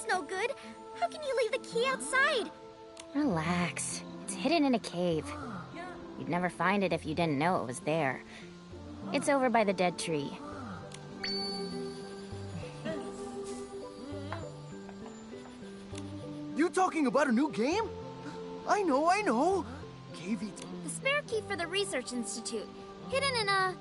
no good. How can you leave the key outside? Relax. It's hidden in a cave. You'd never find it if you didn't know it was there. It's over by the dead tree. You talking about a new game? I know. Cave eats. The spare key for the Research Institute. Hidden in a...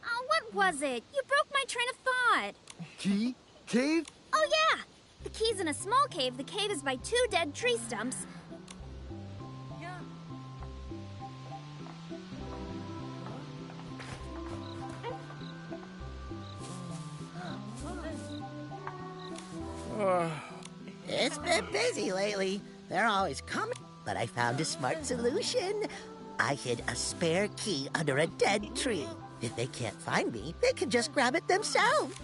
Oh, what was it? You broke my train of thought. Key? Cave? Oh, yeah! The key's in a small cave. The cave is by 2 dead tree stumps. It's been busy lately. They're always coming. But I found a smart solution. I hid a spare key under a dead tree. If they can't find me, they can just grab it themselves.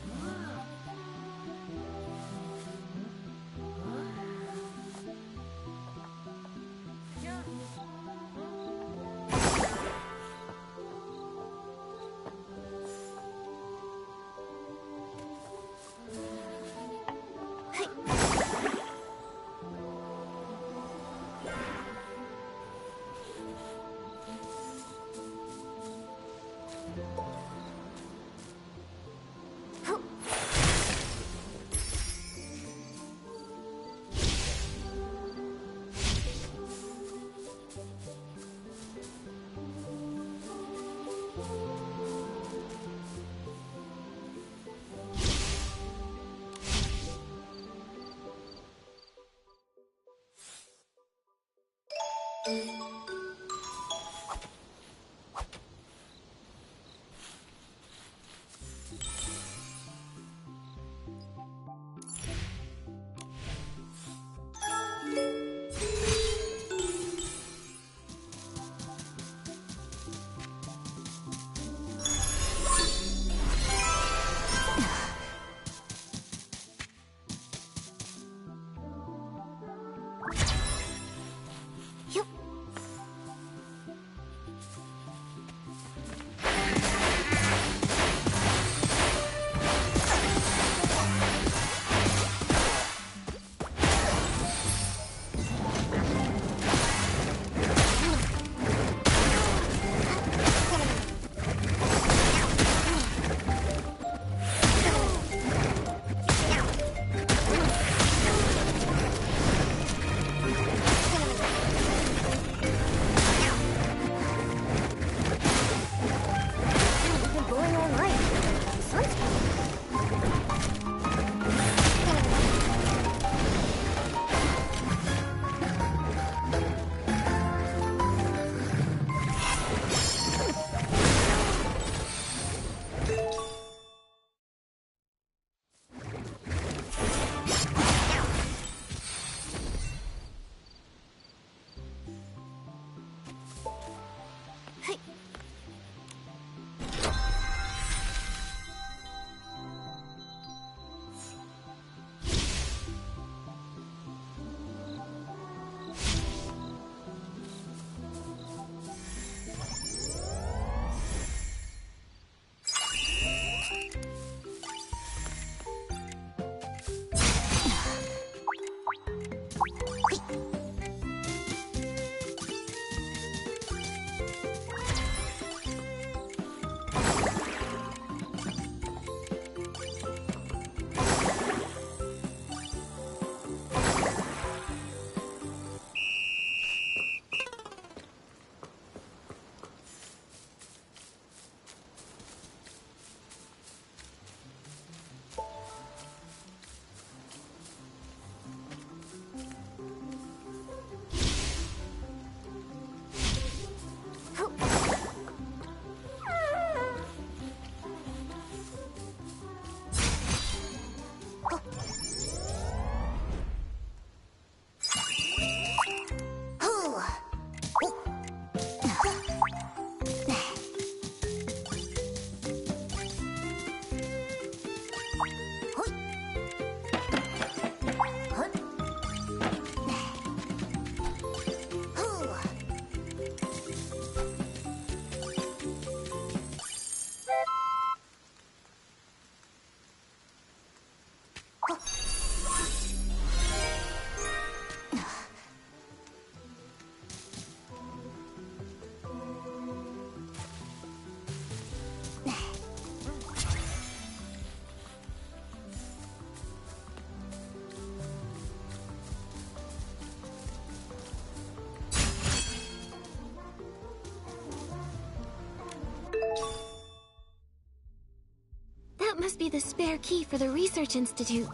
That must be the spare key for the research institute.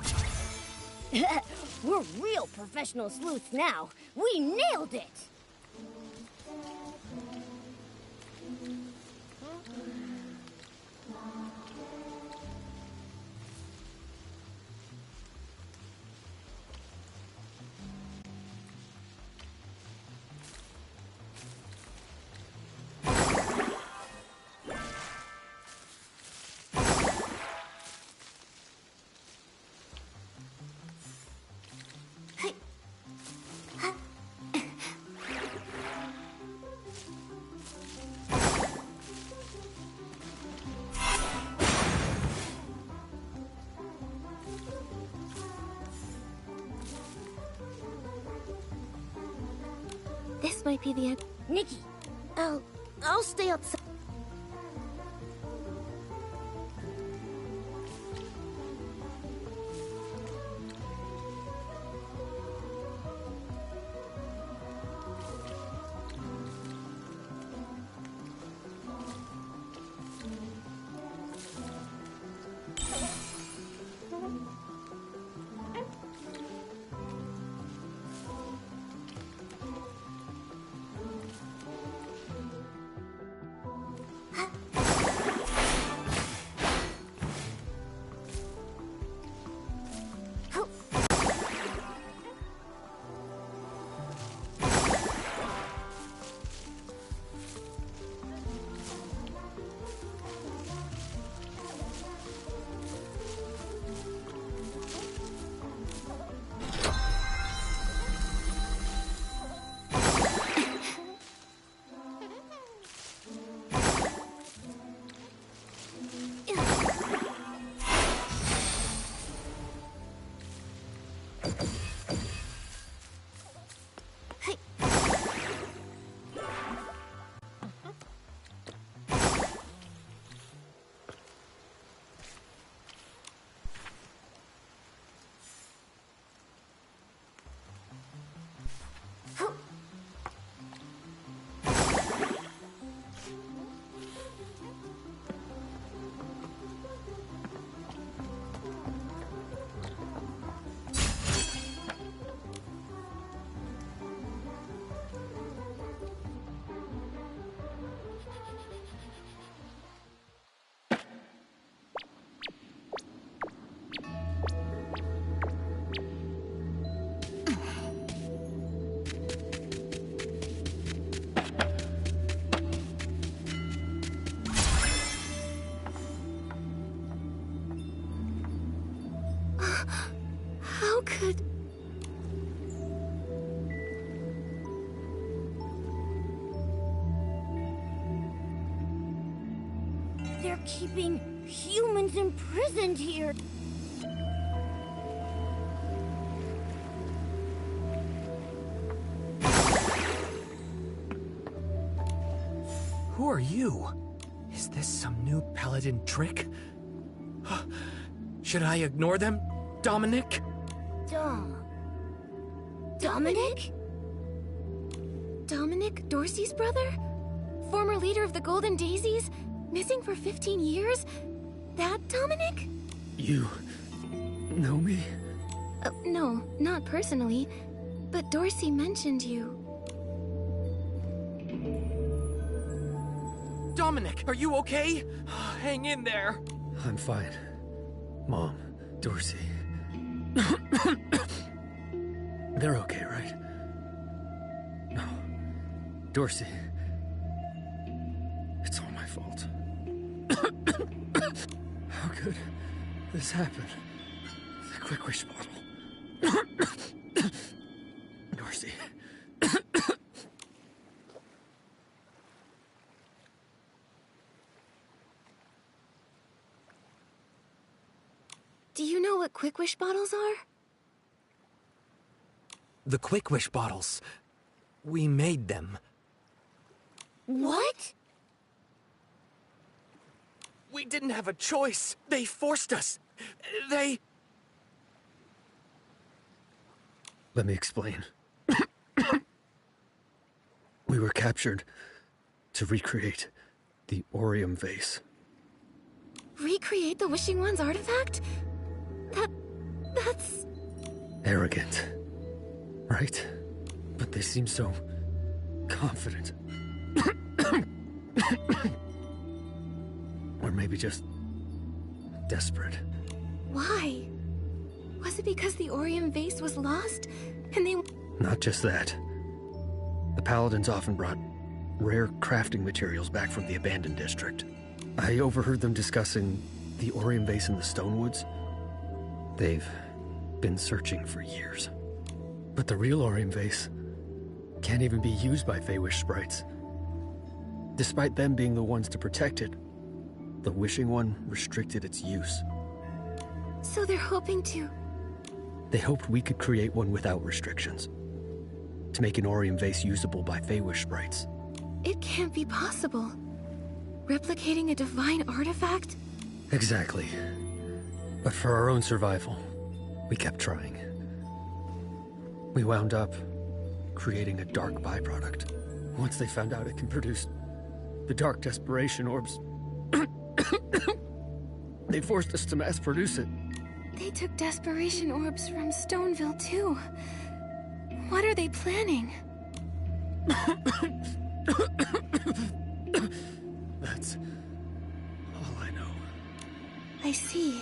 We're real professional sleuths now. We nailed it! This might be the end. Nikki, I'll stay outside. How could... they're keeping humans imprisoned here. Who are you? Is this some new paladin trick? Should I ignore them, Dominic? Dominic? Dominic, Dorsey's brother? Former leader of the Golden Daisies? Missing for 15 years? That Dominic? You know me? No, not personally. But Dorsey mentioned you. Dominic, are you okay? Hang in there. I'm fine. Mom, Dorsey. They're okay, right? No. Dorsey. It's all my fault. How could this happen? The quick wish bottle. Dorsey. Do you know what quick wish bottles are? The Quick Wish bottles. We made them. What? We didn't have a choice. They forced us. They... Let me explain. We were captured to recreate the Orium vase. recreate the Wishing One's artifact? That's... Arrogant. Right? But they seem so... confident. Or maybe just... desperate. Why? Was it because the Orium vase was lost, and they... Not just that. The Paladins often brought rare crafting materials back from the abandoned district. I overheard them discussing the Orium vase in the Stonewoods. They've been searching for years. But the real Orium vase can't even be used by Feywish sprites. Despite them being the ones to protect it, the Wishing One restricted its use. So they're hoping to... They hoped we could create one without restrictions. To make an Orium vase usable by Feywish sprites. It can't be possible. Replicating a divine artifact? Exactly. But for our own survival, we kept trying. We wound up creating a dark byproduct. Once they found out it can produce the dark desperation orbs, they forced us to mass produce it. They took desperation orbs from Stoneville too. What are they planning? That's all I know. I see.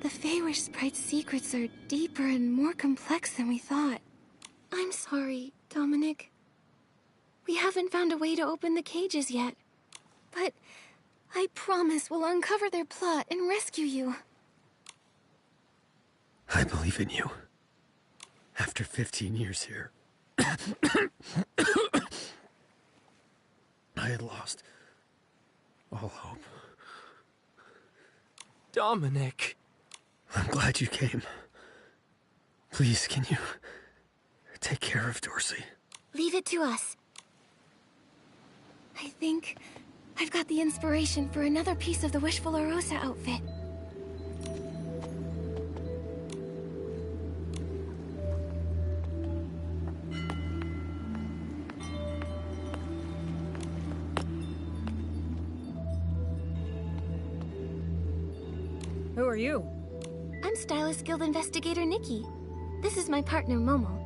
The Feywish sprite's secrets are deeper and more complex than we thought. I'm sorry, Dominic. We haven't found a way to open the cages yet. But I promise we'll uncover their plot and rescue you. I believe in you. After 15 years here, I had lost all hope. Dominic. I'm glad you came. Please, can you take care of Dorsey? Leave it to us. I think I've got the inspiration for another piece of the Wishful Arosa outfit. Who are you? I'm Stylist Guild Investigator Nikki. This is my partner Momo.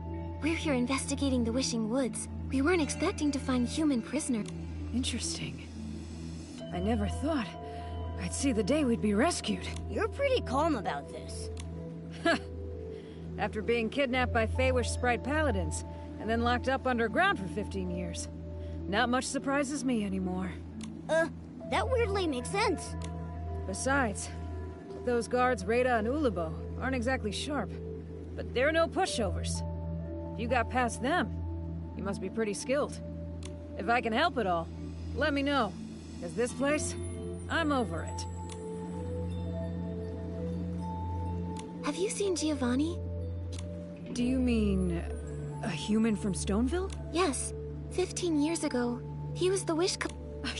We're here investigating the Wishing Woods. We weren't expecting to find human prisoners. Interesting. I never thought I'd see the day we'd be rescued. You're pretty calm about this. After being kidnapped by Feywish Sprite Paladins, and then locked up underground for 15 years. Not much surprises me anymore. That weirdly makes sense. Besides, those guards Rada and Ulabo aren't exactly sharp. But they're no pushovers. If you got past them, you must be pretty skilled. If I can help at all, let me know. Because this place, I'm over it. Have you seen Giovanni? Do you mean a human from Stoneville? Yes. 15 years ago, he was the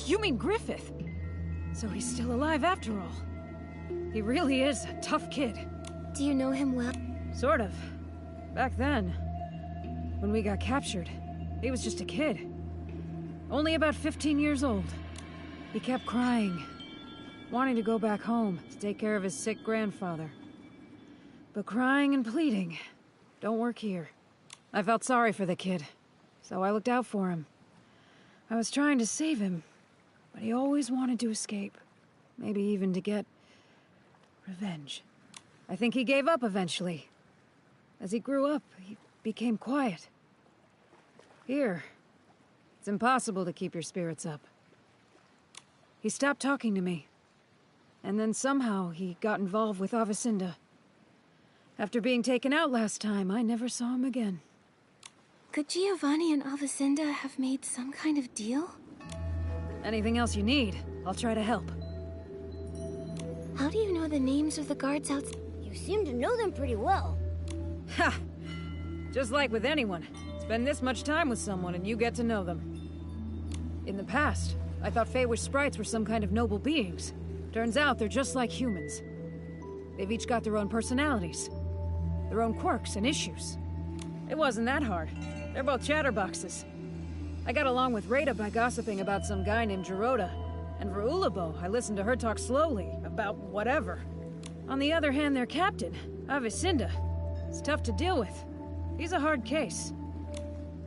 You mean Griffith? So he's still alive after all. He really is a tough kid. Do you know him well? Sort of. Back then, when we got captured, he was just a kid. Only about 15 years old. He kept crying, wanting to go back home to take care of his sick grandfather. But crying and pleading don't work here. I felt sorry for the kid, so I looked out for him. I was trying to save him, but he always wanted to escape. Maybe even to get revenge. I think he gave up eventually. As he grew up, he became quiet. Here, it's impossible to keep your spirits up. He stopped talking to me. And then somehow he got involved with Avacinda. After being taken out last time, I never saw him again. Could Giovanni and Avacinda have made some kind of deal? Anything else you need, I'll try to help. How do you know the names of the guards outside? You seem to know them pretty well. Ha! Just like with anyone. Spend this much time with someone and you get to know them. In the past, I thought Feywish sprites were some kind of noble beings. Turns out they're just like humans. They've each got their own personalities, their own quirks and issues. It wasn't that hard. They're both chatterboxes. I got along with Rada by gossiping about some guy named Geroda. And for Ulabo, I listened to her talk slowly, about whatever. On the other hand, their captain, Avicinda, is tough to deal with. He's a hard case.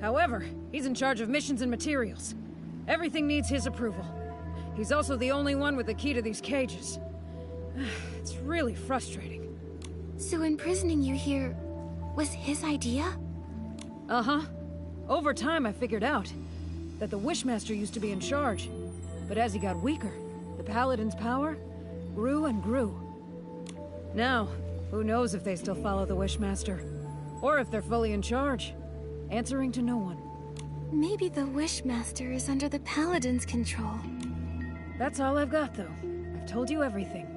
However, he's in charge of missions and materials. Everything needs his approval. He's also the only one with the key to these cages. It's really frustrating. So imprisoning you here was his idea? Uh-huh. Over time, I figured out that the Wishmaster used to be in charge. But as he got weaker, the Paladin's power grew and grew. Now, who knows if they still follow the Wishmaster? Or if they're fully in charge, answering to no one. Maybe the Wishmaster is under the Paladin's control. That's all I've got, though. I've told you everything.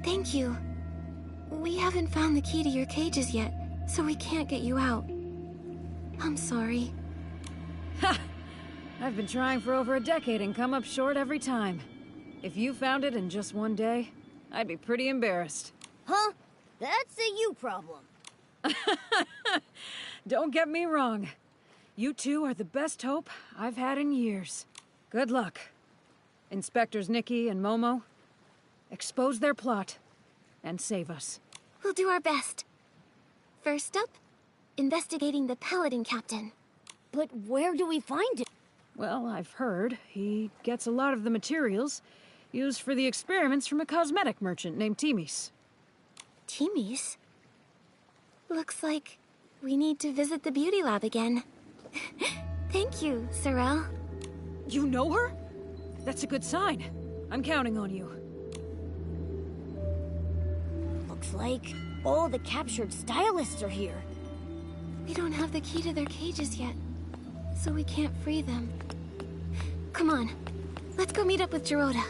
Thank you. We haven't found the key to your cages yet, so we can't get you out. I'm sorry. Ha! I've been trying for over a decade and come up short every time. If you found it in just one day, I'd be pretty embarrassed. Huh? That's a you problem. Don't get me wrong. You two are the best hope I've had in years. Good luck. Inspectors Nikki and Momo, expose their plot and save us. We'll do our best. First up, investigating the Paladin captain. But where do we find it? Well, I've heard he gets a lot of the materials used for the experiments from a cosmetic merchant named Timis. Timis? Looks like we need to visit the beauty lab again. Thank you, Sorel. You know her? That's a good sign. I'm counting on you. Looks like all the captured stylists are here. We don't have the key to their cages yet, so we can't free them. Come on, let's go meet up with Geroda.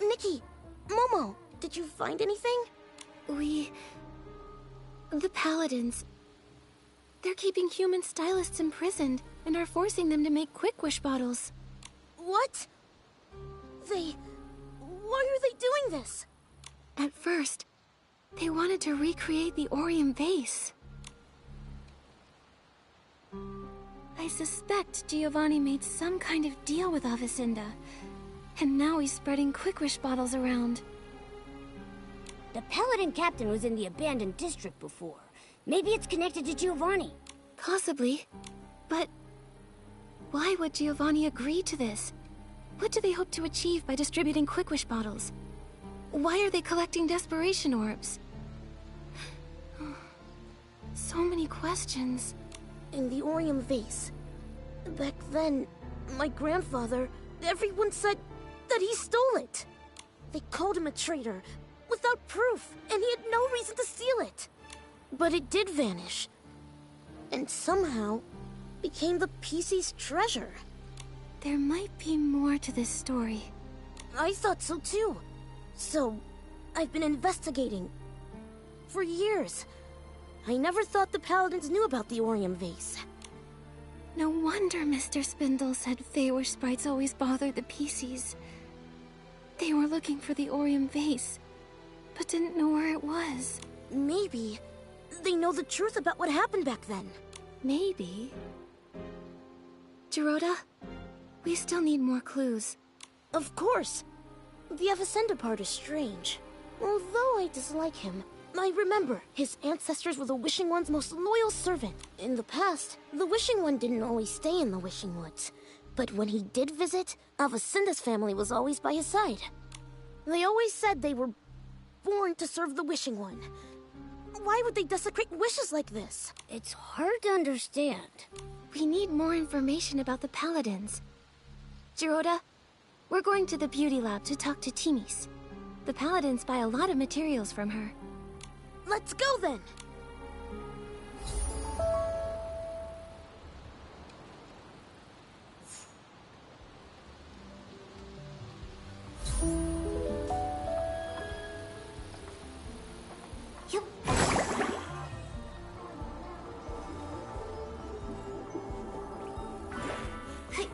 Nikki! Momo! Did you find anything? The Paladins. They're keeping human stylists imprisoned and are forcing them to make quick wish bottles. What? Why are they doing this? At first, they wanted to recreate the Orium vase. I suspect Giovanni made some kind of deal with Avicinda, and now he's spreading quick wish bottles around. The Paladin captain was in the abandoned district before. Maybe it's connected to Giovanni. Possibly. But why would Giovanni agree to this? What do they hope to achieve by distributing quick wish bottles? Why are they collecting desperation orbs? So many questions. In the Orium vase. Back then, my grandfather, everyone said that he stole it. They called him a traitor, without proof, and he had no reason to steal it. But it did vanish. And somehow, became the PC's treasure. There might be more to this story. I thought so too. So, I've been investigating. For years. I never thought the Paladins knew about the Orium vase. No wonder Mr. Spindle said Feywish sprites always bothered the PCs. They were looking for the Orium vase, but didn't know where it was. Maybe they know the truth about what happened back then. Maybe. Geroda, we still need more clues. Of course. The Avicenda part is strange. Although I dislike him, I remember his ancestors were the Wishing One's most loyal servant. In the past, the Wishing One didn't always stay in the Wishing Woods. But when he did visit, Avicenda's family was always by his side. They always said they were born to serve the Wishing One. Why would they desecrate wishes like this? It's hard to understand. We need more information about the Paladins. Geroda, we're going to the beauty lab to talk to Timis. The Paladins buy a lot of materials from her. Let's go then! Yup. Hey.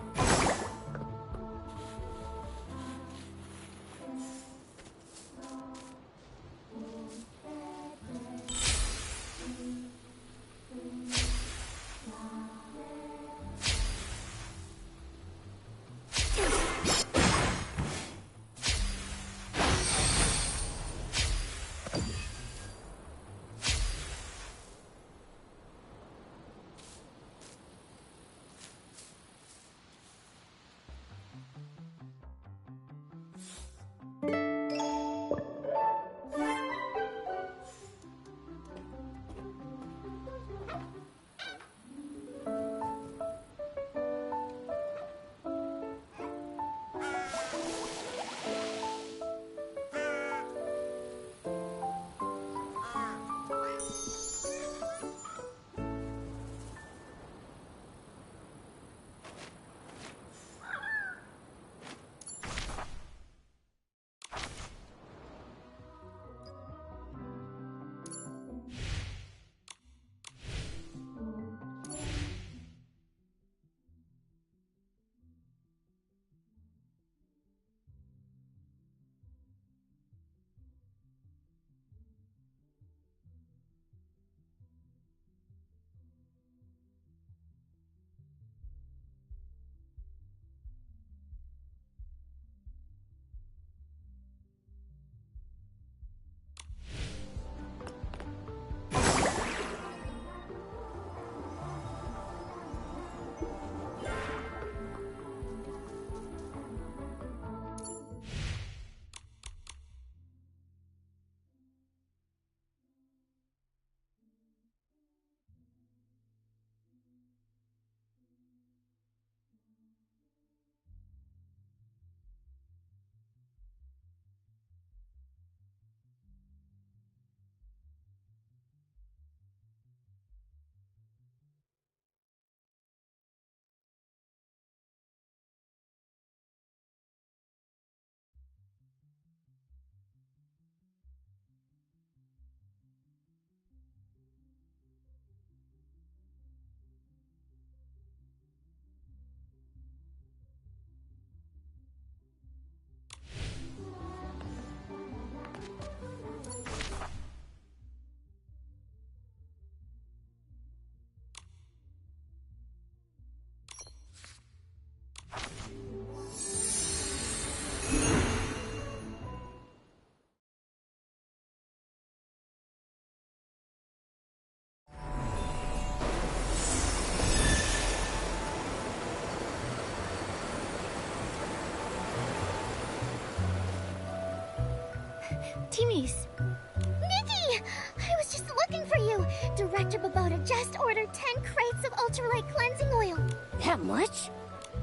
Timmy's. Nikki! I was just looking for you. Director Babota just ordered 10 crates of ultralight cleansing oil. That much?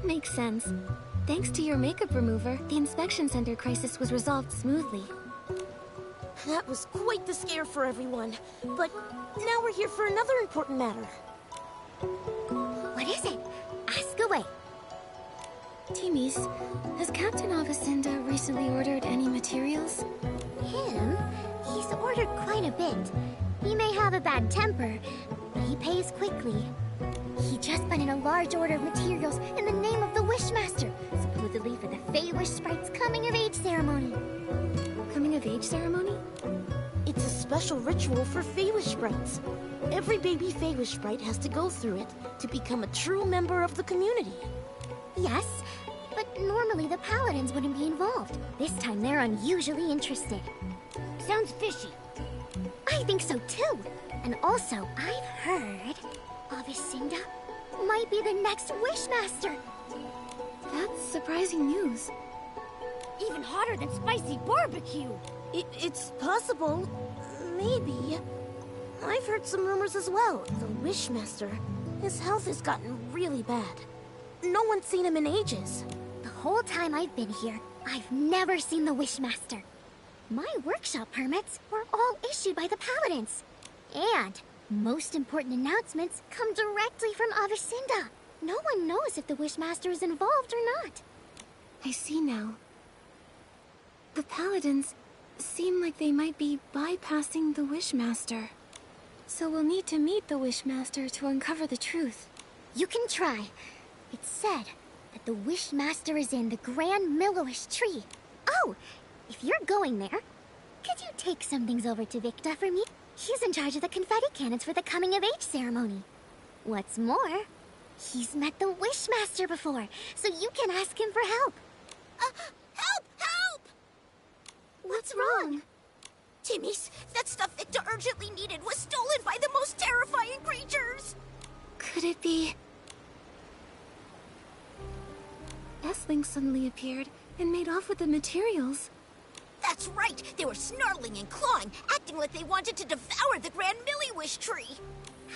Makes sense. Thanks to your makeup remover, the inspection center crisis was resolved smoothly. That was quite the scare for everyone. But now we're here for another important matter. What is it? Ask away. Timmy's, has Captain Avicenda recently ordered any materials? Him? He's ordered quite a bit. He may have a bad temper, but he pays quickly. He just put in a large order of materials in the name of the Wishmaster, supposedly for the Fey-Wish Sprite's coming-of-age ceremony. Coming-of-age ceremony? It's a special ritual for Fey-Wish Sprites. Every baby Fey-Wish Sprite has to go through it to become a true member of the community. Yes, but normally the Paladins wouldn't be involved. This time they're unusually interested. Sounds fishy. I think so too. And also, I've heard Avicenda might be the next Wishmaster. That's surprising news. Even hotter than spicy barbecue. It's possible. Maybe. I've heard some rumors as well. The Wishmaster, his health has gotten really bad. No one's seen him in ages. The whole time I've been here, I've never seen the Wishmaster. My workshop permits were all issued by the Paladins. And most important announcements come directly from Avicenda. No one knows if the Wishmaster is involved or not. I see now. The Paladins, seem like they might be bypassing the Wishmaster. So we'll need to meet the Wishmaster to uncover the truth. You can try. It's said that the Wishmaster is in the Grand Millowish tree. Oh, if you're going there, could you take some things over to Victa for me? He's in charge of the confetti cannons for the coming-of-age ceremony. What's more, he's met the Wishmaster before, so you can ask him for help. Help! Help! What's wrong? Timmy's, that stuff Victor urgently needed was stolen by the most terrifying creatures! Could it be... S-Link suddenly appeared and made off with the materials. That's right! They were snarling and clawing, acting like they wanted to devour the Grand Milliwish tree!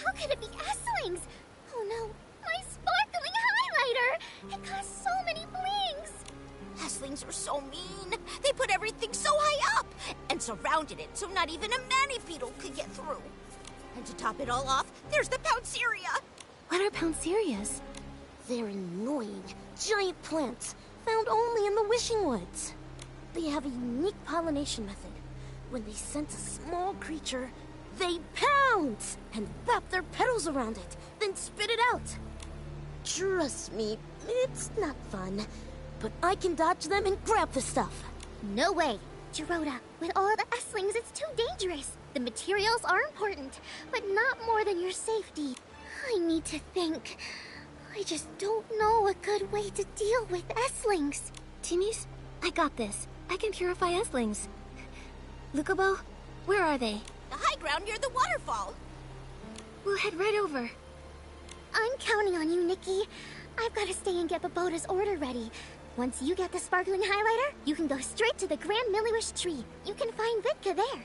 How could it be S-Lings? Oh no, my sparkling highlighter! It caused so many blings! S-Lings are so mean! They put everything so high up! And surrounded it so not even a Manny-Beetle could get through! And to top it all off, there's the Pounceria! What are Pouncerias? They're annoying, giant plants, found only in the Wishing Woods. They have a unique pollination method. When they sense a small creature, they pounce and wrap their petals around it, then spit it out. Trust me, it's not fun, but I can dodge them and grab the stuff. No way! Gerota, with all the S-Lings, it's too dangerous. The materials are important, but not more than your safety. I need to think. I just don't know a good way to deal with S-Lings. Timmy's? I got this. I can purify S-Lings. Lukubo, where are they? The high ground near the waterfall. We'll head right over. I'm counting on you, Nikki. I've got to stay and get Babota's order ready. Once you get the sparkling highlighter, you can go straight to the Grand Milliwish tree. You can find Vitka there.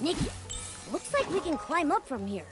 Nikki, looks like we can climb up from here.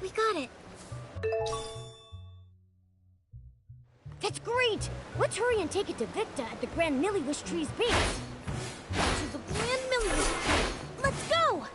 We got it. That's great! Let's hurry and take it to Victa at the Grand Milliwish Tree's base. To the Grand Milliwish Tree! Let's go!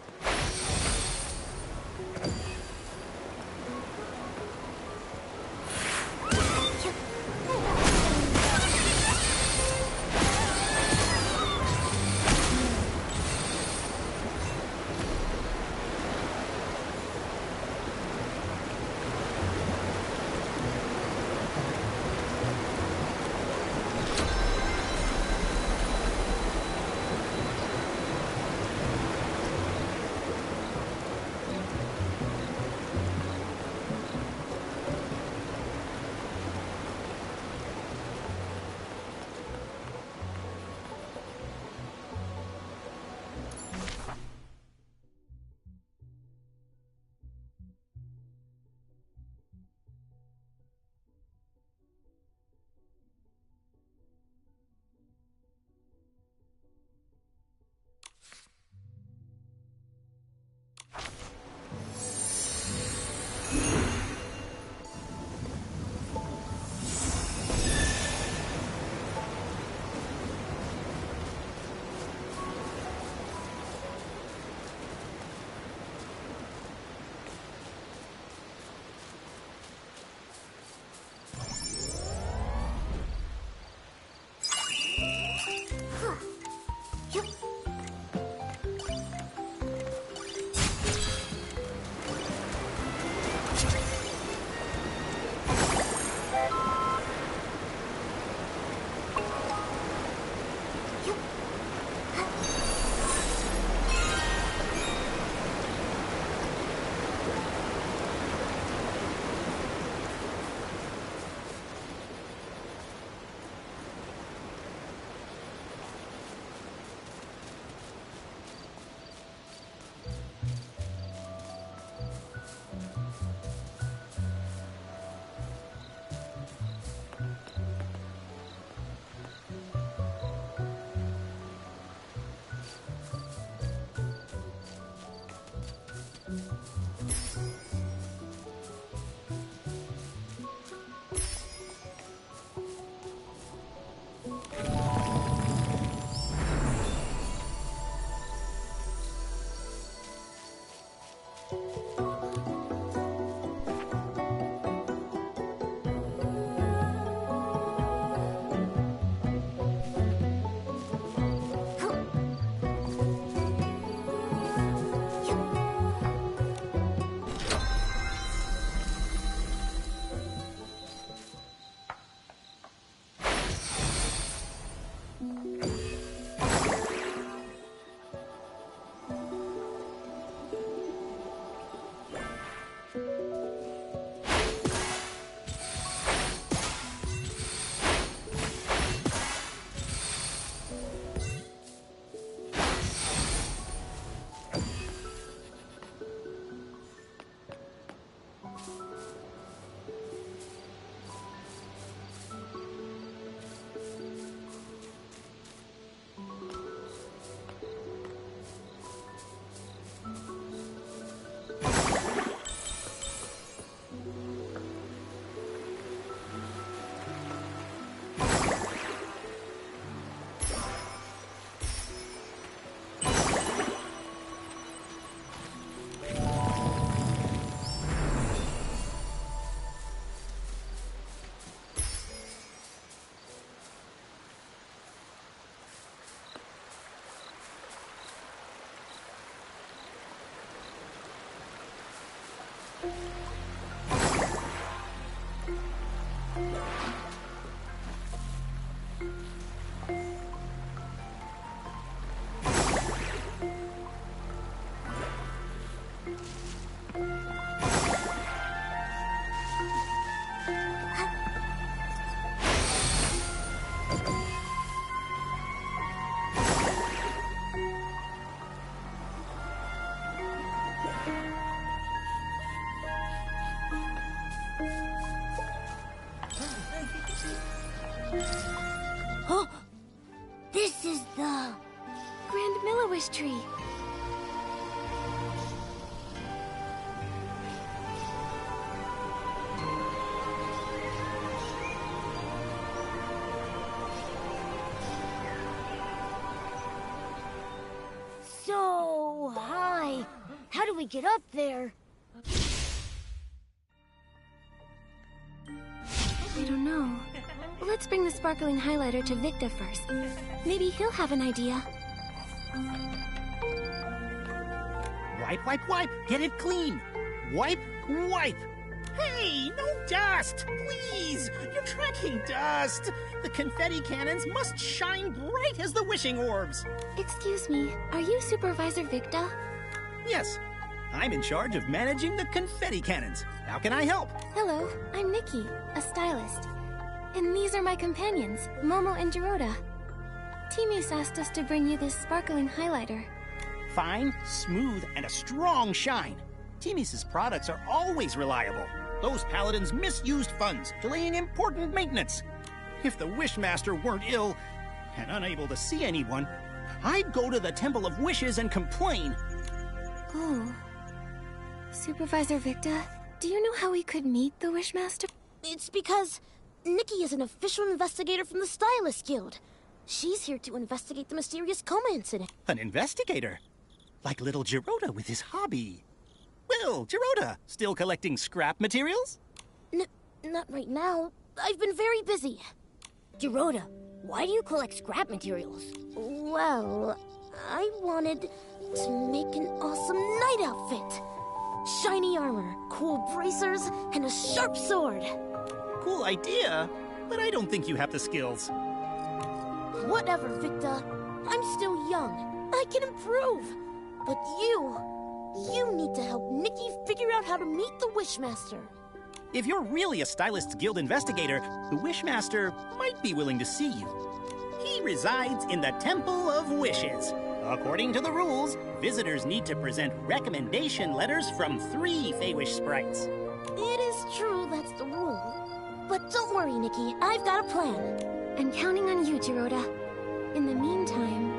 Oh! This is the... Grand Milliwish tree. So high. How do we get up there? I don't know. Let's bring the sparkling highlighter to Victa first. Maybe he'll have an idea. Wipe, wipe, wipe. Get it clean. Wipe, wipe. Hey, no dust! Please! You're tracking dust! The confetti cannons must shine bright as the wishing orbs! Excuse me, are you Supervisor Victa? Yes, I'm in charge of managing the confetti cannons. How can I help? Hello, I'm Nikki, a stylist. And these are my companions, Momo and Jiroda. Timus asked us to bring you this sparkling highlighter. Fine, smooth, and a strong shine. Timus's products are always reliable. Those paladins misused funds, delaying important maintenance. If the Wishmaster weren't ill and unable to see anyone, I'd go to the Temple of Wishes and complain. Oh. Supervisor Victa, do you know how we could meet the Wishmaster? It's because Nikki is an official investigator from the Stylist Guild. She's here to investigate the mysterious coma incident. An investigator? Like little Jiroda with his hobby. Well, Jiroda, still collecting scrap materials? Not right now. I've been very busy. Jiroda, why do you collect scrap materials? Well, I wanted to make an awesome night outfit. Shiny armor, cool bracers, and a sharp sword. Cool idea, but I don't think you have the skills. Whatever, Victa. I'm still young. I can improve. But you need to help Nikki figure out how to meet the Wishmaster. If you're really a Stylist's Guild investigator, the Wishmaster might be willing to see you. He resides in the Temple of Wishes. According to the rules, visitors need to present recommendation letters from 3 Feywish sprites. It is true that's the rule. But don't worry, Nikki. I've got a plan. I'm counting on you, Jiroda. In the meantime...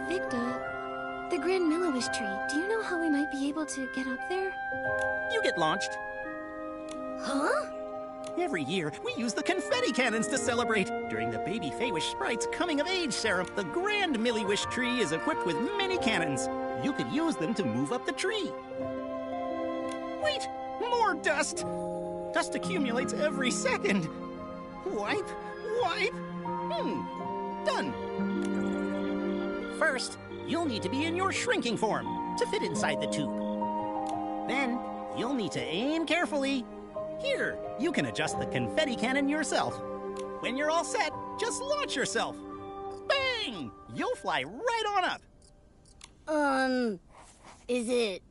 Victa, the Grand Milliwish tree, do you know how we might be able to get up there? You get launched. Huh? Every year, we use the confetti cannons to celebrate. During the baby Feywish sprite's coming-of-age ceremony, the Grand Milliwish tree is equipped with many cannons. You could use them to move up the tree. Wait! More dust! Dust accumulates every second. Wipe, wipe. Done. First, you'll need to be in your shrinking form to fit inside the tube. Then, you'll need to aim carefully. Here, you can adjust the confetti cannon yourself. When you're all set, just launch yourself. Bang! You'll fly right on up. Is it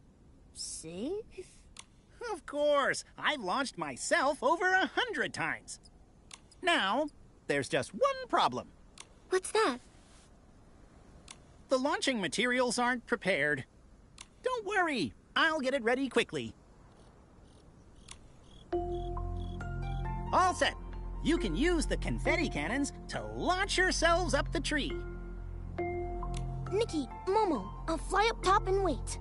safe? Of course, I've launched myself over 100 times. Now, there's just one problem. What's that? The launching materials aren't prepared. Don't worry, I'll get it ready quickly. All set. You can use the confetti cannons to launch yourselves up the tree. Nikki, Momo, I'll fly up top and wait.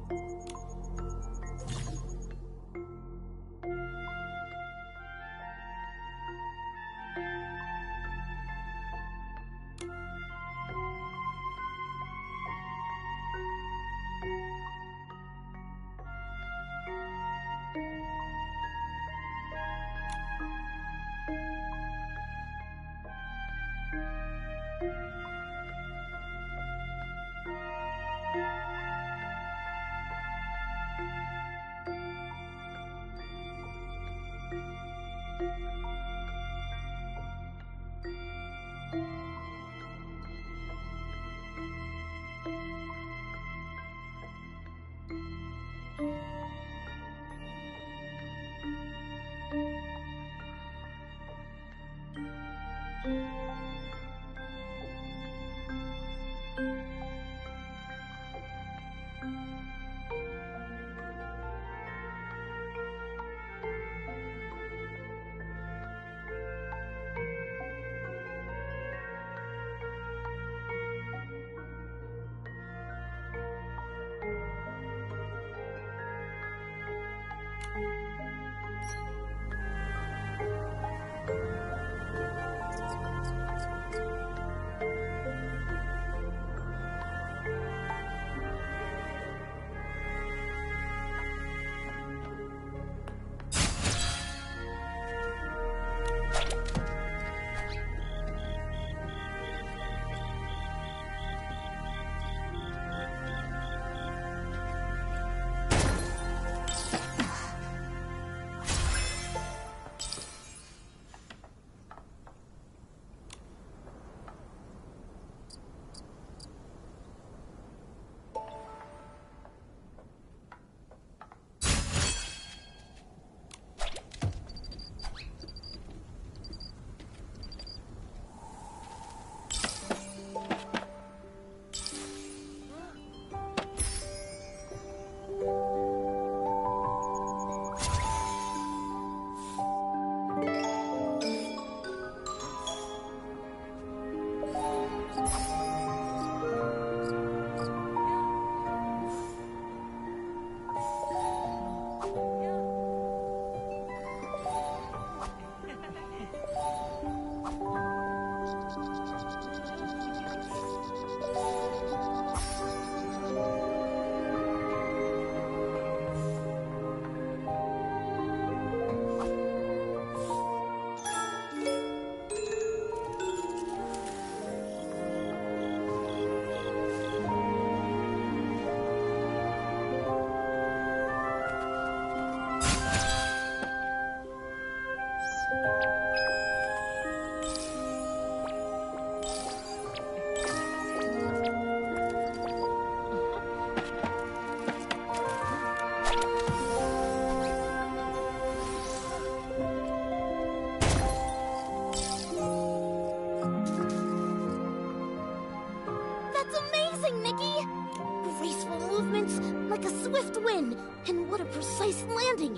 swift win! And what a precise landing!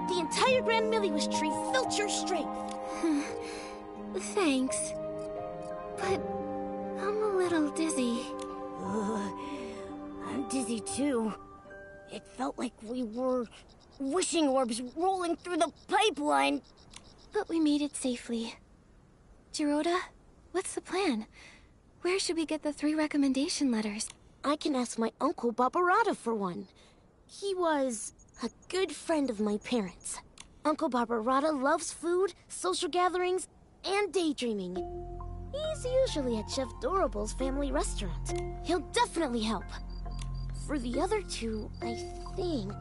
The entire Grand Milliwish tree felt your strength! Thanks. But I'm a little dizzy. I'm dizzy too. It felt like we were wishing orbs rolling through the pipeline. But we made it safely. Jiroda, what's the plan? Where should we get the 3 recommendation letters? I can ask my uncle Barbarata for one. He was a good friend of my parents. Uncle Barbarata loves food, social gatherings, and daydreaming. He's usually at Chef Dorable's family restaurant. He'll definitely help. For the other 2, I think...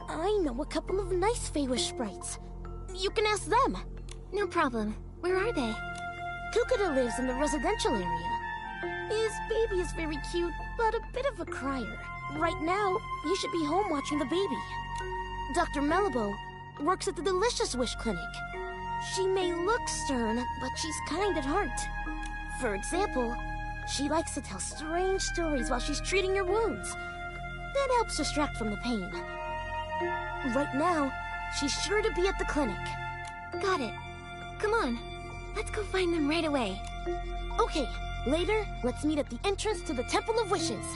I know a couple of nice Feywish sprites. You can ask them. No problem. Where are they? Kukata lives in the residential area. His baby is very cute, but a bit of a crier. Right now, you should be home watching the baby. Dr. Melibo works at the Delicious Wish Clinic. She may look stern, but she's kind at heart. For example, she likes to tell strange stories while she's treating your wounds. That helps distract from the pain. Right now, she's sure to be at the clinic. Got it. Come on. Let's go find them right away. Okay, later, let's meet at the entrance to the Temple of Wishes.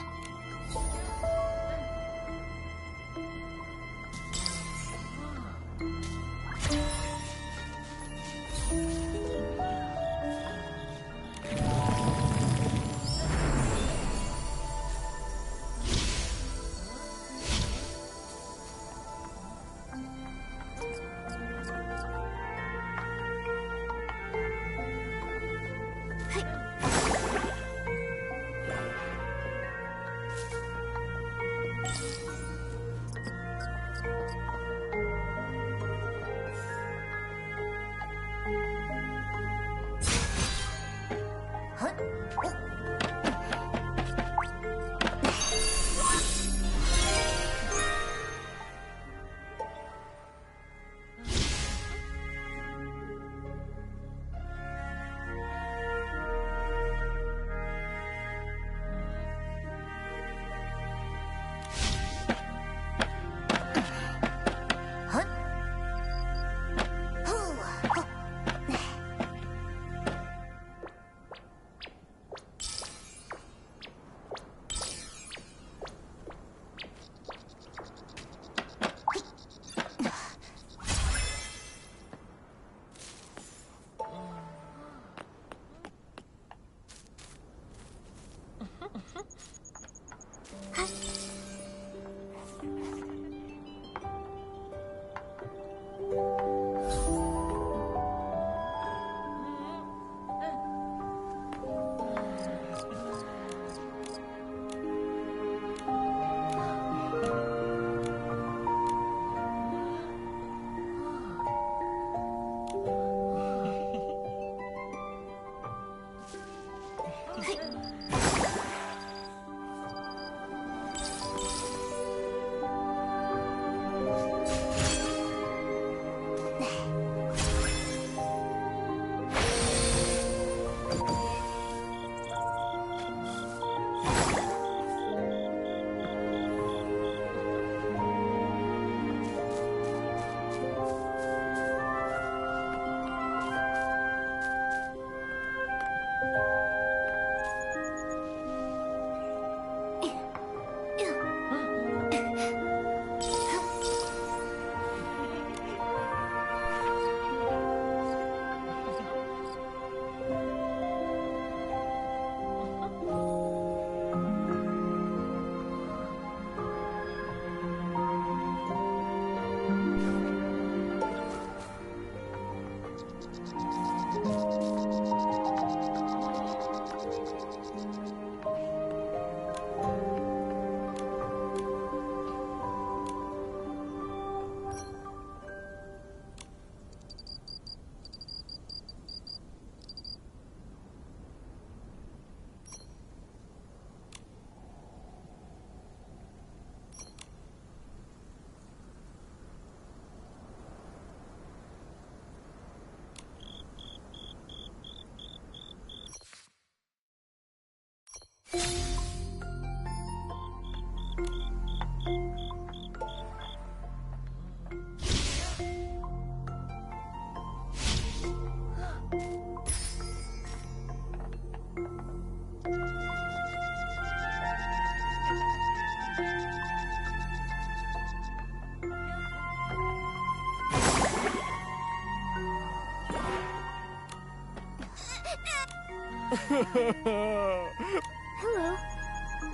Hello.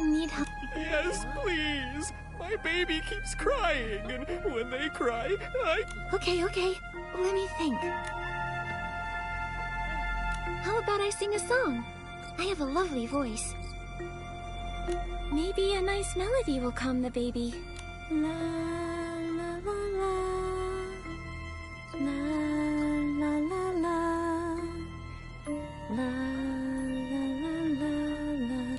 Need help? Yes, please. My baby keeps crying, and when they cry, Okay. Let me think. How about I sing a song? I have a lovely voice. Maybe a nice melody will calm the baby. La la la la. La la la la. La la la la.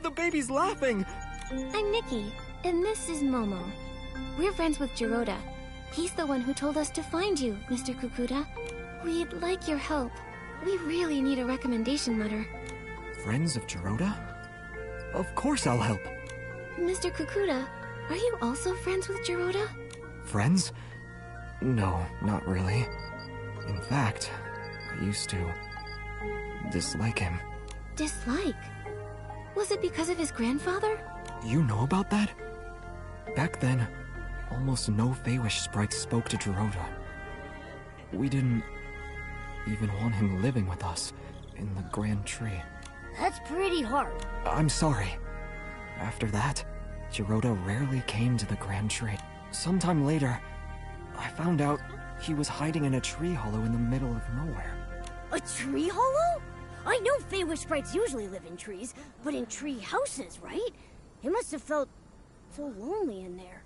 the baby's laughing. I'm Nikki, and this is Momo. We're friends with Jiroda. He's the one who told us to find you, Mr. Kukuda. We'd like your help. We really need a recommendation letter. Friends of Jiroda? Of course I'll help. Mr. Kukuda, are you also friends with Jiroda? Friends? No, not really. In fact, I used to dislike him. Dislike? Was it because of his grandfather? You know about that? Back then, almost no Feywish sprites spoke to Jiroda. We didn't even want him living with us in the Grand Tree. That's pretty hard. I'm sorry. After that, Jiroda rarely came to the Grand Tree. Sometime later, I found out he was hiding in a tree hollow in the middle of nowhere. A tree hollow? I know Feywish sprites usually live in trees, but in tree houses, right? It must have felt so lonely in there.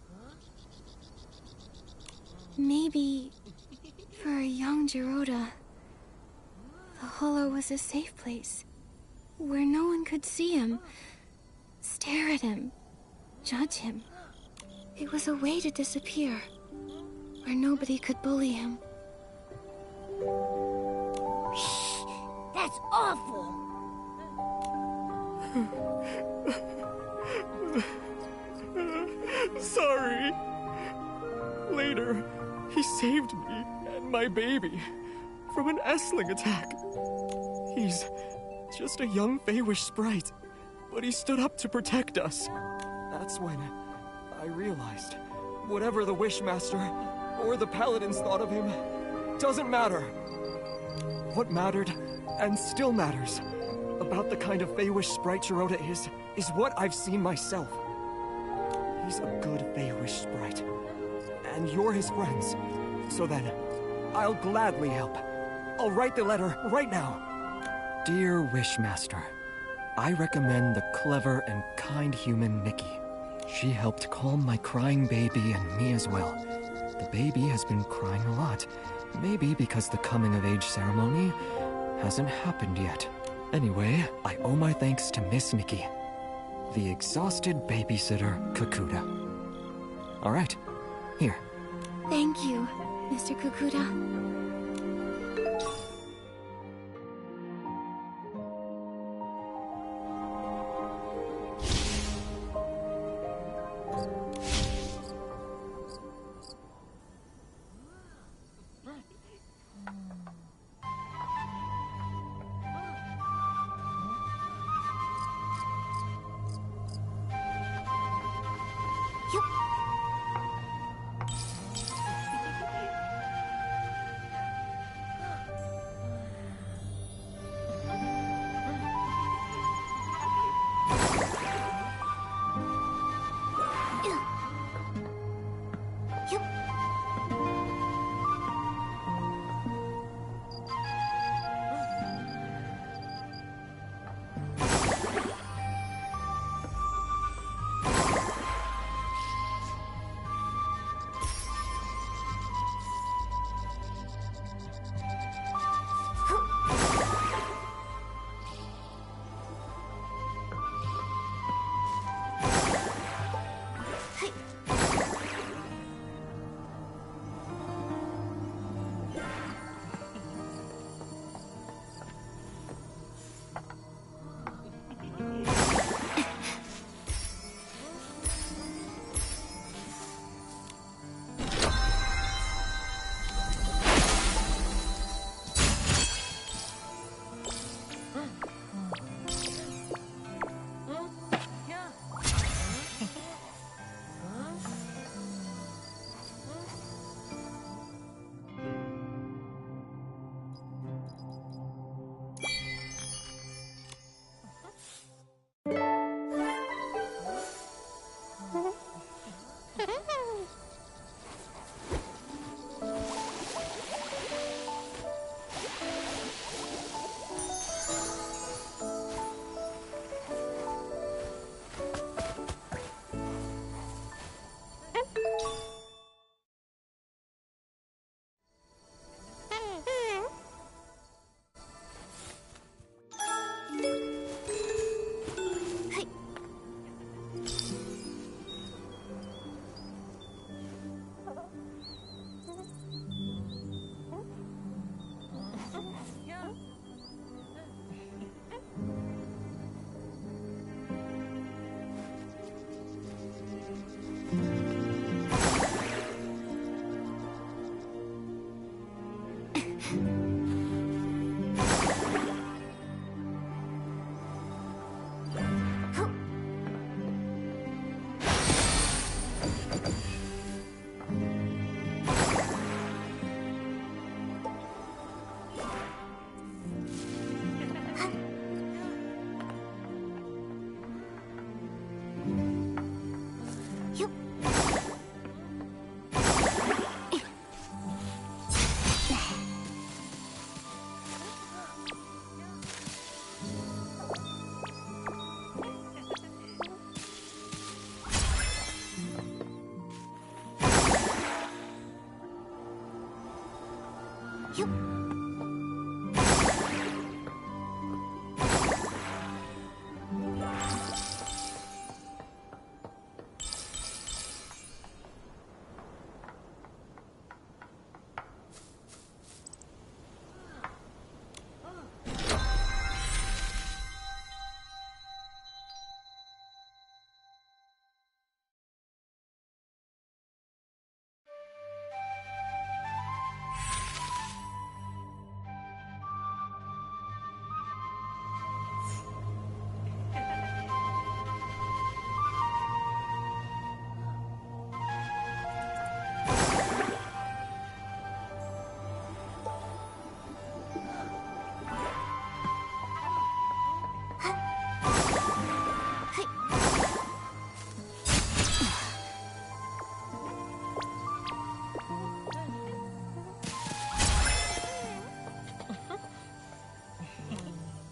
Maybe for a young Jiroda, the hollow was a safe place where no one could see him, stare at him, judge him. It was a way to disappear, where nobody could bully him. That's awful! Sorry. Later, he saved me and my baby from an Essling attack. He's just a young Feywish sprite, but he stood up to protect us. That's when I realized whatever the Wishmaster or the Paladins thought of him doesn't matter. What mattered, and still matters, about the kind of Feywish sprite Jiroda is what I've seen myself. He's a good Feywish sprite, and you're his friends. So then, I'll gladly help. I'll write the letter right now. Dear Wishmaster, I recommend the clever and kind human Nikki. She helped calm my crying baby and me as well. The baby has been crying a lot, maybe because the coming-of-age ceremony hasn't happened yet. Anyway, I owe my thanks to Miss Nikki, the exhausted babysitter Kukuda. All right, here. Thank you, Mr. Kukuda.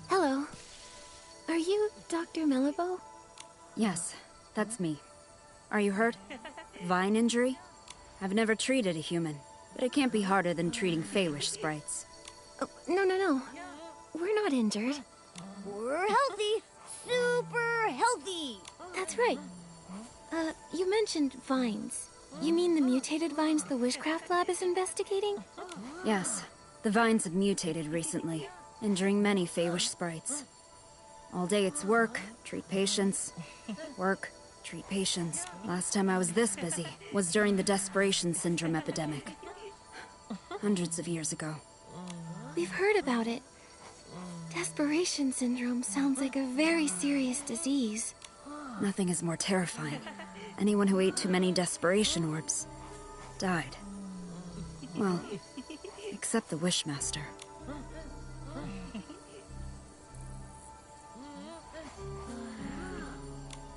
Hello. Are you Dr. Mellibo? Yes, that's me. Are you hurt? Vine injury? I've never treated a human, but it can't be harder than treating Feywish sprites. Oh, no. We're not injured. We're healthy. Super healthy. That's right. You mentioned vines. You mean the mutated vines the Wishcraft Lab is investigating? Yes, the vines have mutated recently, injuring many Feywish sprites. All day it's work, treat patients. Work, treat patients. Last time I was this busy was during the Desperation Syndrome epidemic. Hundreds of years ago. We've heard about it. Desperation syndrome sounds like a very serious disease. Nothing is more terrifying. Anyone who ate too many desperation orbs died. Well, except the Wishmaster.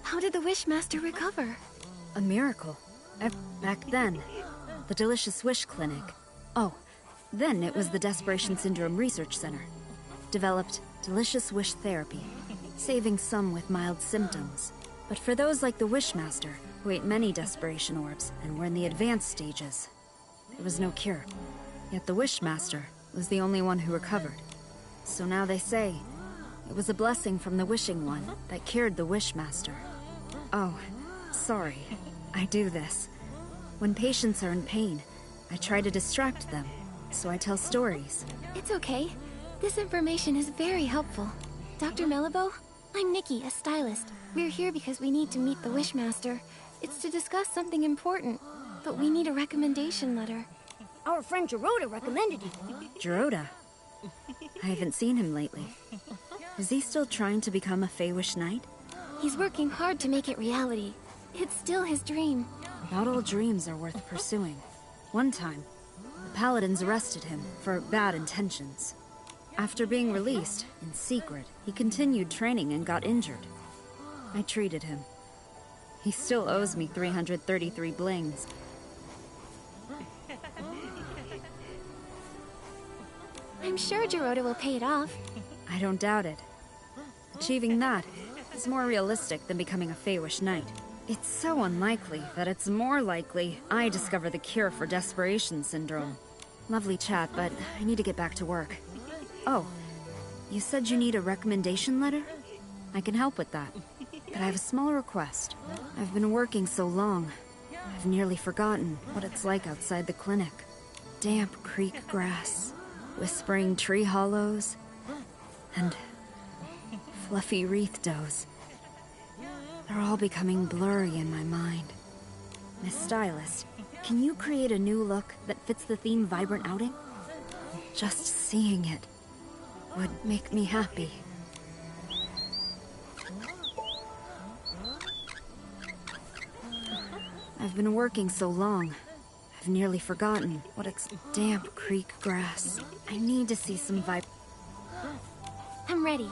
How did the Wishmaster recover? A miracle. Back then, the Delicious Wish Clinic. Oh, then it was the Desperation Syndrome Research Center. Developed Delicious Wish Therapy, saving some with mild symptoms. But for those like the Wishmaster, who ate many desperation orbs and were in the advanced stages, there was no cure. Yet the Wishmaster was the only one who recovered. So now they say, it was a blessing from the Wishing One that cured the Wishmaster. Oh, sorry. I do this. When patients are in pain, I try to distract them, so I tell stories. It's okay. This information is very helpful. Dr. Mellibo, I'm Nikki, a stylist. We're here because we need to meet the Wishmaster. It's to discuss something important, but we need a recommendation letter. Our friend Gerota recommended you. Gerota? I haven't seen him lately. Is he still trying to become a Feywish Knight? He's working hard to make it reality. It's still his dream. Not all dreams are worth pursuing. One time, the Paladins arrested him for bad intentions. After being released, in secret, he continued training and got injured. I treated him. He still owes me 333 blings. I'm sure Gerota will pay it off. I don't doubt it. Achieving that is more realistic than becoming a Feywish Knight. It's so unlikely that it's more likely I discover the cure for Desperation Syndrome. Lovely chat, but I need to get back to work. Oh, you said you need a recommendation letter? I can help with that. But I have a small request. I've been working so long, I've nearly forgotten what it's like outside the clinic. Damp creek grass, whispering tree hollows, and fluffy wreath does. They're all becoming blurry in my mind. Miss Stylist, can you create a new look that fits the theme Vibrant Outing? Just seeing it would make me happy. I've been working so long, I've nearly forgotten what it's damp creek grass. I need to see some I'm ready.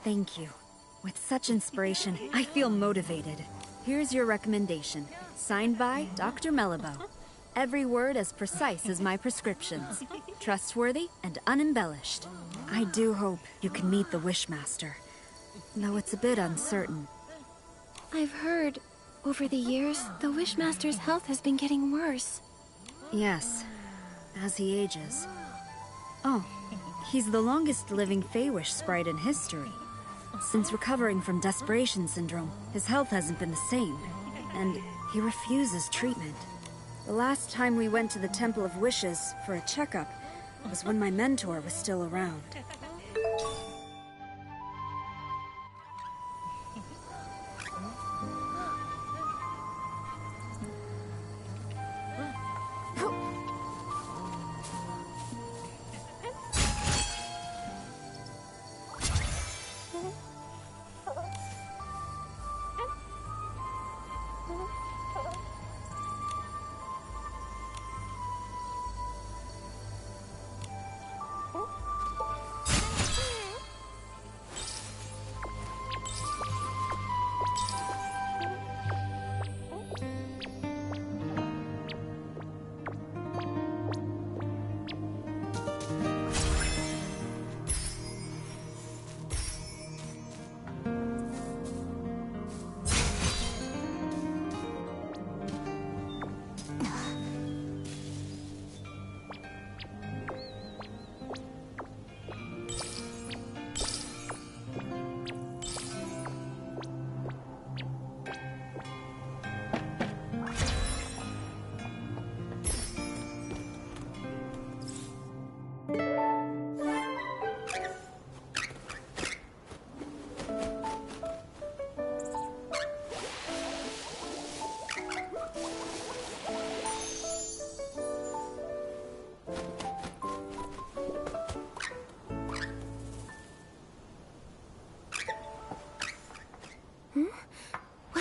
Thank you. With such inspiration, I feel motivated. Here's your recommendation. Signed by Dr. Mellibow. Every word as precise as my prescriptions. Trustworthy and unembellished. I do hope you can meet the Wishmaster, though it's a bit uncertain. I've heard, over the years, the Wishmaster's health has been getting worse. Yes, as he ages. Oh, he's the longest living Feywish sprite in history. Since recovering from Desperation Syndrome, his health hasn't been the same, and he refuses treatment. The last time we went to the Temple of Wishes for a checkup was when my mentor was still around.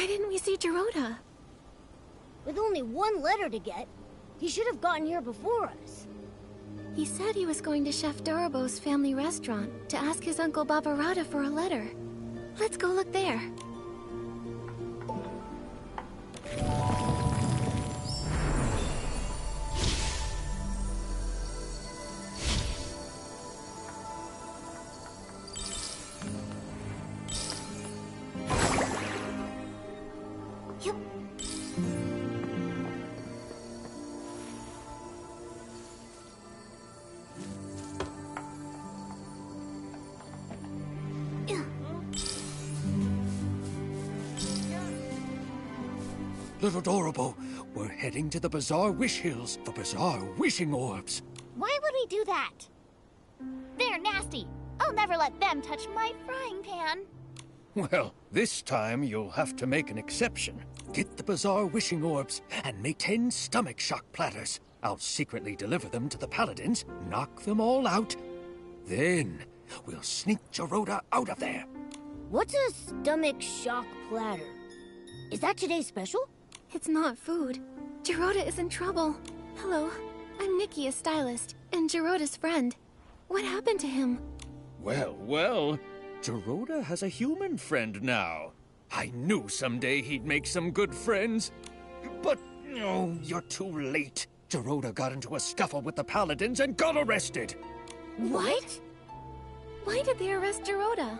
Why didn't we see Dorota? With only one letter to get, he should have gotten here before us. He said he was going to Chef Dorobo's family restaurant to ask his Uncle Babarada for a letter. Let's go look there. Little Dorobo, we're heading to the Bazaar Wish Hills for Bazaar Wishing Orbs. Why would we do that? They're nasty. I'll never let them touch my frying pan. Well, this time you'll have to make an exception. Get the Bazaar Wishing Orbs and make 10 stomach shock platters. I'll secretly deliver them to the Paladins, knock them all out. Then we'll sneak Dorota out of there. What's a stomach shock platter? Is that today's special? It's not food. Gerota is in trouble. Hello, I'm Nikki, a stylist, and Gerota's friend. What happened to him? Well, well, Gerota has a human friend now. I knew someday he'd make some good friends. But, oh, you're too late. Gerota got into a scuffle with the Paladins and got arrested. What? Why did they arrest Gerota?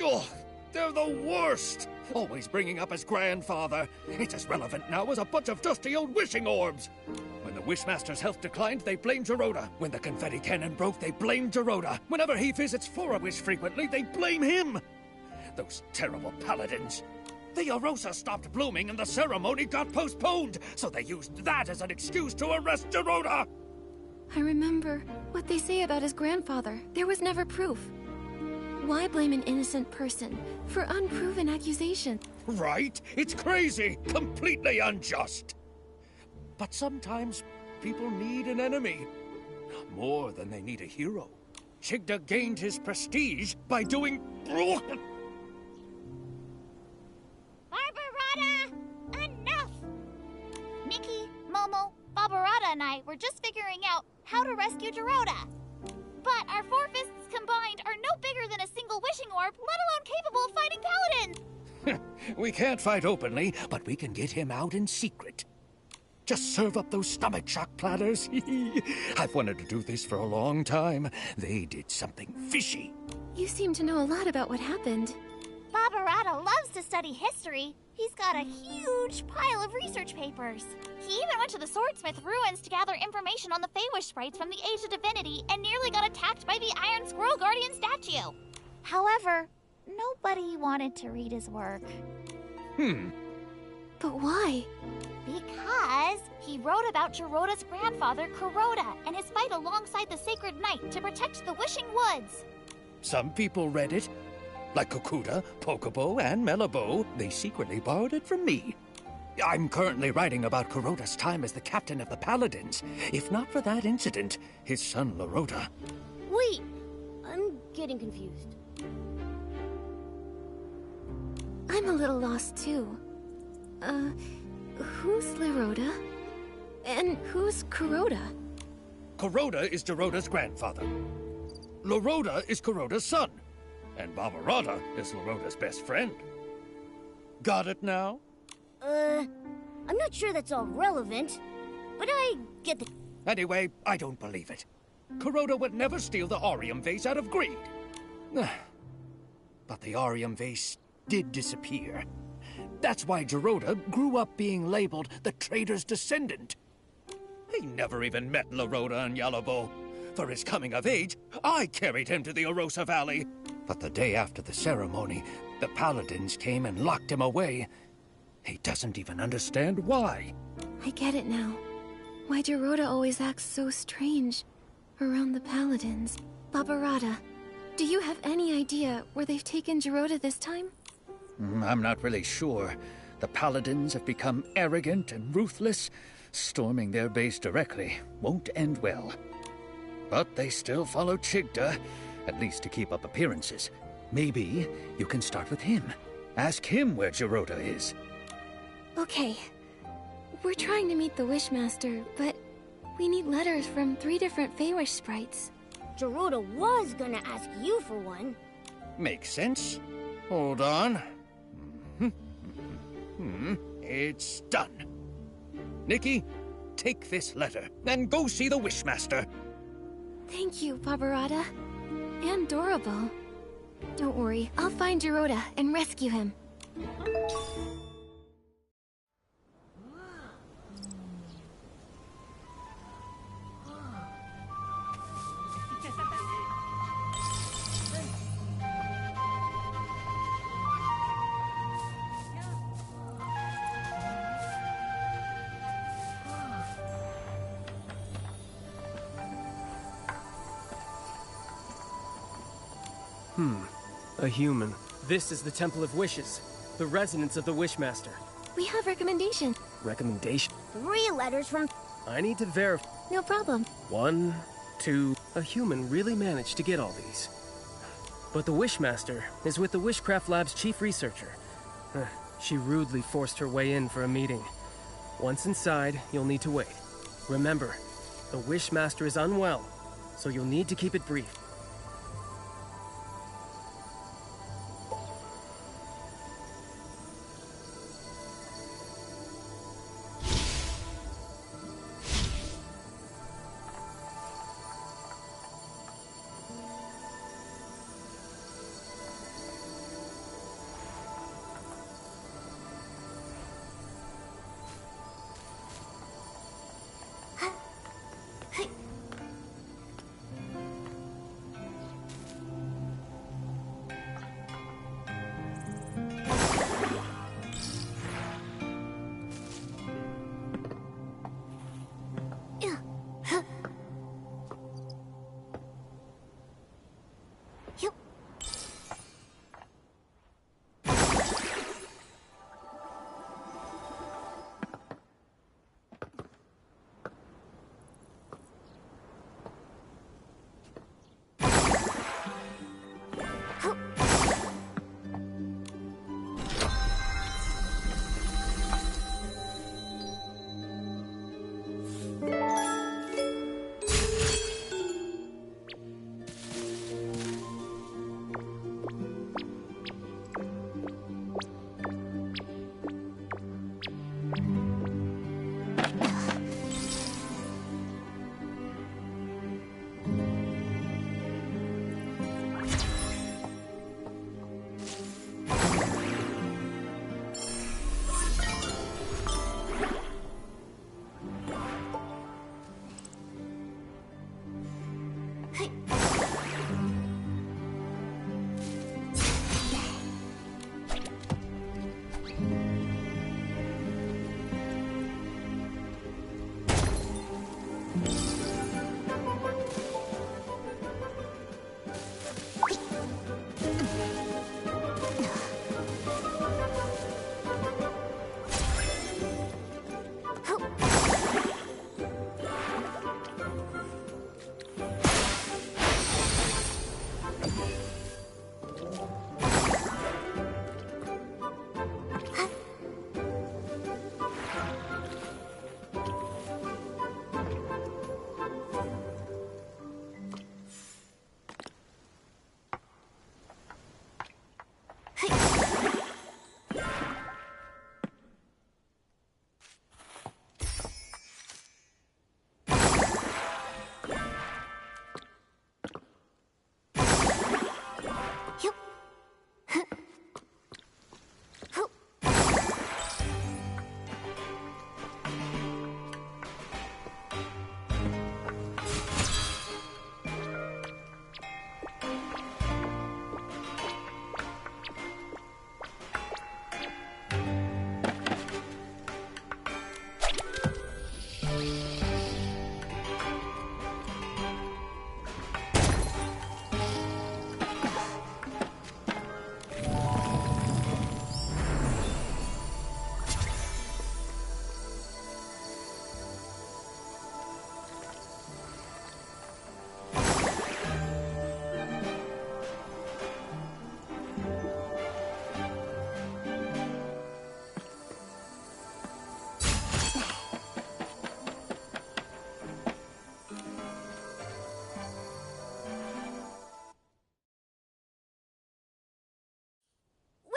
Oh, they're the worst! Always bringing up his grandfather. It's as relevant now as a bunch of dusty old wishing orbs. When the Wishmaster's health declined, they blamed Gerota. When the confetti cannon broke, they blamed Gerota. Whenever he visits For-A-Wish frequently, they blame him. Those terrible Paladins. The Arosa stopped blooming and the ceremony got postponed, so they used that as an excuse to arrest Gerota. I remember what they say about his grandfather. There was never proof. Why blame an innocent person for unproven accusations? Right? It's crazy. Completely unjust. But sometimes people need an enemy. More than they need a hero. Chigda gained his prestige by doing... Barbarata! Enough! Nikki, Momo, Barbarata and I were just figuring out how to rescue Gerota. But our four fists combined are no bigger than a single wishing orb, let alone capable of fighting paladins! We can't fight openly, but we can get him out in secret. Just serve up those stomach shock platters. I've wanted to do this for a long time. They did something fishy. You seem to know a lot about what happened. Barbarata loves to study history. He's got a huge pile of research papers. He even went to the Swordsmith ruins to gather information on the Feywish sprites from the Age of Divinity and nearly got attacked by the Iron Squirrel Guardian statue. However, nobody wanted to read his work. But why? Because he wrote about Gerota's grandfather, Kuroda, and his fight alongside the Sacred Knight to protect the Wishing Woods. Some people read it. Like Kokuda, Pokobo, and Melabo, they secretly borrowed it from me. I'm currently writing about Kuroda's time as the captain of the Paladins. If not for that incident, his son Larota... Wait, I'm getting confused. I'm a little lost too. Who's Larota? And who's Kuroda? Kuroda is Gerota's grandfather. Larota is Kuroda's son. And Barbarata is Larota's best friend. Got it now? I'm not sure that's all relevant, but I get the... Anyway, I don't believe it. Kuroda would never steal the Aurium vase out of greed. But the Aurium vase did disappear. That's why Gerota grew up being labeled the traitor's descendant. He never even met Larota and Yalabo. For his coming of age, I carried him to the Arosa Valley. But the day after the ceremony, the Paladins came and locked him away. He doesn't even understand why. I get it now. Why Gerota always acts so strange around the Paladins. Barbarata, do you have any idea where they've taken Gerota this time? I'm not really sure. The Paladins have become arrogant and ruthless. Storming their base directly won't end well. But they still follow Chigda, at least to keep up appearances. Maybe you can start with him. Ask him where Gerota is. Okay. We're trying to meet the Wishmaster, but we need letters from 3 different Feywish sprites. Gerota was gonna ask you for one. Makes sense. Hold on. It's done. Nikki, take this letter and go see the Wishmaster. Thank you, Barbarata. And Dorabo. Don't worry, I'll find Gerota and rescue him. A human. This is the Temple of Wishes, the residence of the Wishmaster. We have recommendations. Recommendation? 3 letters from... I need to verify. No problem. 1, 2... A human really managed to get all these. But the Wishmaster is with the Wishcraft Lab's chief researcher. She rudely forced her way in for a meeting. Once inside, you'll need to wait. Remember, the Wishmaster is unwell, so you'll need to keep it brief.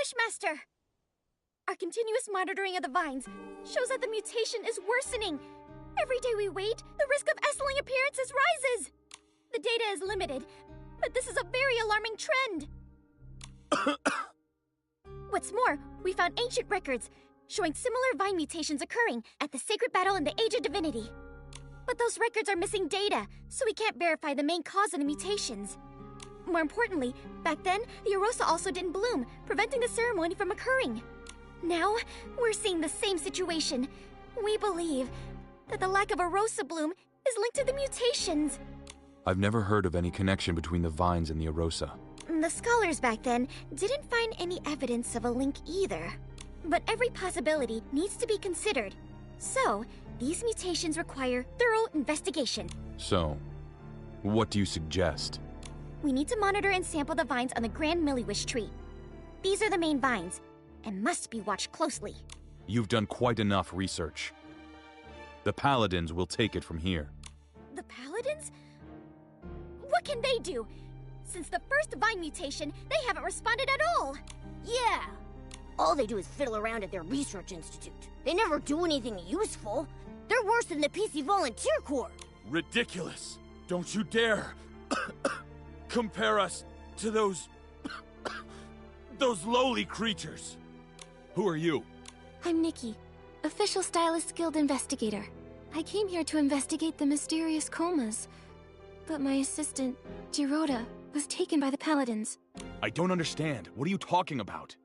Wishmaster! Our continuous monitoring of the vines shows that the mutation is worsening. Every day we wait, the risk of S-ling appearances rises. The data is limited, but this is a very alarming trend. What's more, we found ancient records showing similar vine mutations occurring at the sacred battle in the Age of Divinity. But those records are missing data, so we can't verify the main cause of the mutations. More importantly, back then, the Arosa also didn't bloom, preventing the ceremony from occurring. Now, we're seeing the same situation. We believe that the lack of Arosa bloom is linked to the mutations. I've never heard of any connection between the vines and the Arosa. The scholars back then didn't find any evidence of a link either. But every possibility needs to be considered. So, these mutations require thorough investigation. So, what do you suggest? We need to monitor and sample the vines on the Grand Milliwish tree. These are the main vines. and must be watched closely. You've done quite enough research. The Paladins will take it from here. The Paladins? What can they do? Since the first Vine mutation, they haven't responded at all. Yeah. All they do is fiddle around at their research institute. They never do anything useful. They're worse than the PC Volunteer Corps. Ridiculous. Don't you dare compare us to those lowly creatures. Who are you? I'm Nikki, Official Stylist Guild Investigator. I came here to investigate the mysterious comas. But my assistant, Giroda, was taken by the Paladins. I don't understand. What are you talking about?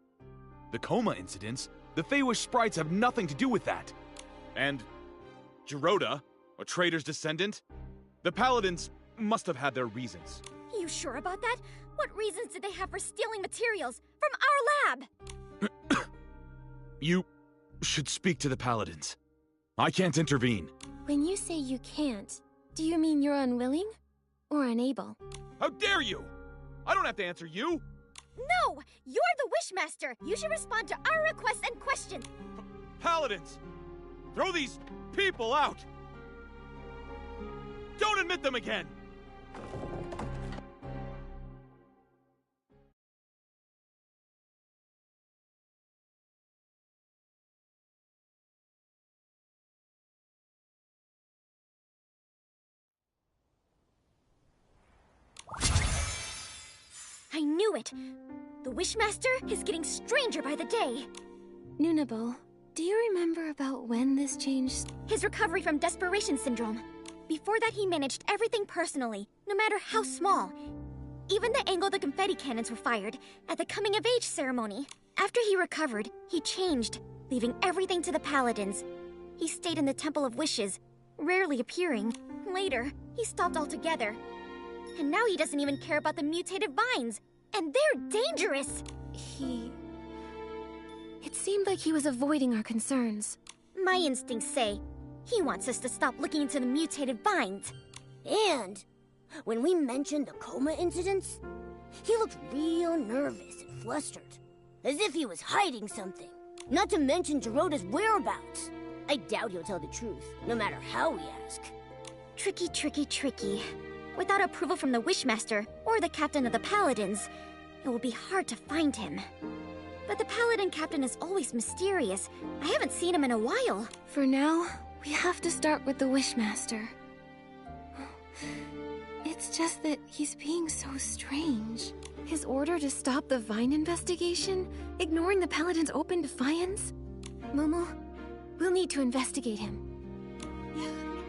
The coma incidents? The Feywish sprites have nothing to do with that. And Giroda, a traitor's descendant? The Paladins must have had their reasons. You sure about that? What reasons did they have for stealing materials from our lab? You should speak to the Paladins. I can't intervene. When you say you can't, do you mean you're unwilling or unable? How dare you! I don't have to answer you! No! You're the Wishmaster! You should respond to our requests and questions! Paladins! Throw these people out! Don't admit them again! I knew it! The Wishmaster is getting stranger by the day! Nunabo, do you remember about when this changed? His recovery from desperation syndrome. Before that, he managed everything personally, no matter how small. Even the angle the confetti cannons were fired at the coming-of-age ceremony. After he recovered, he changed, leaving everything to the Paladins. He stayed in the Temple of Wishes, rarely appearing. Later, he stopped altogether. And now he doesn't even care about the mutated vines. And they're dangerous! It seemed like he was avoiding our concerns. My instincts say he wants us to stop looking into the mutated vines. And when we mentioned the coma incidents, he looked real nervous and flustered, as if he was hiding something. Not to mention Giroda's whereabouts. I doubt he'll tell the truth, no matter how we ask. Tricky, tricky, tricky. Without approval from the Wishmaster or the captain of the Paladins, it will be hard to find him. But the Paladin captain is always mysterious. I haven't seen him in a while. For now, we have to start with the Wishmaster. It's just that he's being so strange. His order to stop the Vine investigation, ignoring the Paladin's open defiance? Momo, we'll need to investigate him.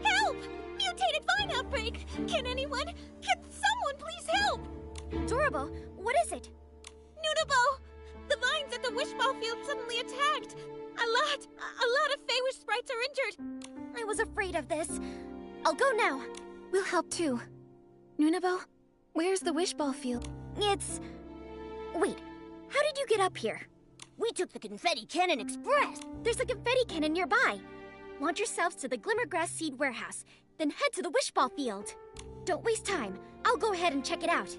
Help! Mutated vine outbreak! Can someone please help? Dorabo, what is it? Nunabo! The vines at the Wishball Field suddenly attacked! A lot of Feywish sprites are injured! I was afraid of this. I'll go now. We'll help too. Nunabo, where's the Wishball Field? Wait, how did you get up here? We took the Confetti Cannon Express! There's a confetti cannon nearby. Launch yourselves to the Glimmergrass Seed Warehouse, then head to the Wishball Field. Don't waste time. I'll go ahead and check it out.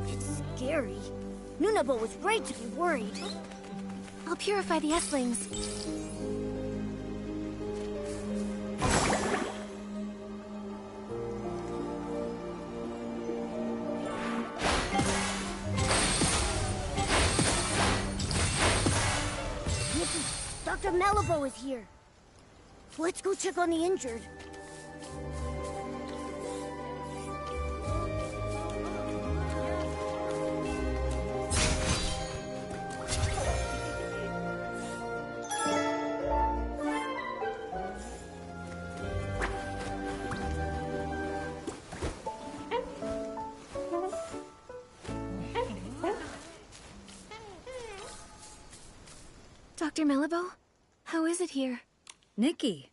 It's scary. Nunabo was right to be worried. I'll purify the Esslings. Dr. Malibu is here. Let's go check on the injured. Dr. Malibu, how is it here? Nikki,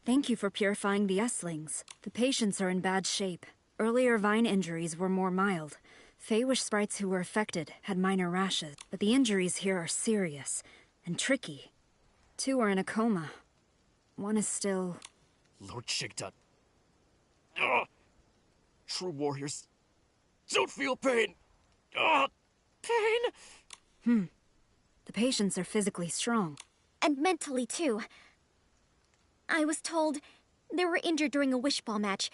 thank you for purifying the Esslings. The patients are in bad shape. Earlier vine injuries were more mild. Feywish sprites who were affected had minor rashes, but the injuries here are serious and tricky. 2 are in a coma. 1 is still... Lord Shigdut. Ugh. True warriors don't feel pain. Ugh. Pain? The patients are physically strong. And mentally, too. I was told they were injured during a wishball match,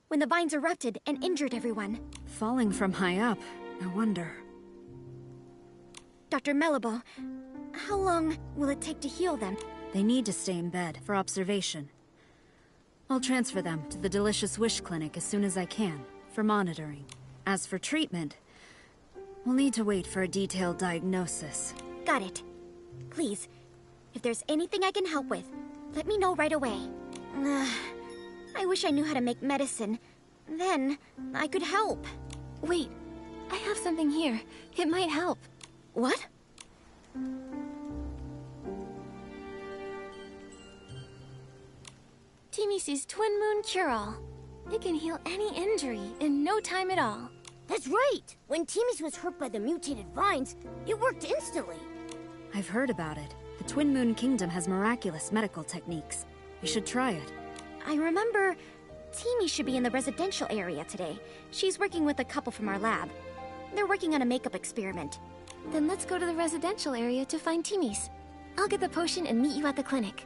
when the vines erupted and injured everyone. Falling from high up, no wonder. Dr. Malibu, how long will it take to heal them? They need to stay in bed for observation. I'll transfer them to the Delicious Wish Clinic as soon as I can, for monitoring. As for treatment, we'll need to wait for a detailed diagnosis. Got it. Please, if there's anything I can help with, let me know right away. I wish I knew how to make medicine. Then, I could help. Wait, I have something here. It might help. What? Timisi's Twin Moon Cure-All. It can heal any injury in no time at all. That's right! When Timmy's was hurt by the mutated vines, it worked instantly. I've heard about it. The Twin Moon Kingdom has miraculous medical techniques. We should try it. I remember Timmy should be in the residential area today. She's working with a couple from our lab. They're working on a makeup experiment. Then let's go to the residential area to find Timmy's. I'll get the potion and meet you at the clinic.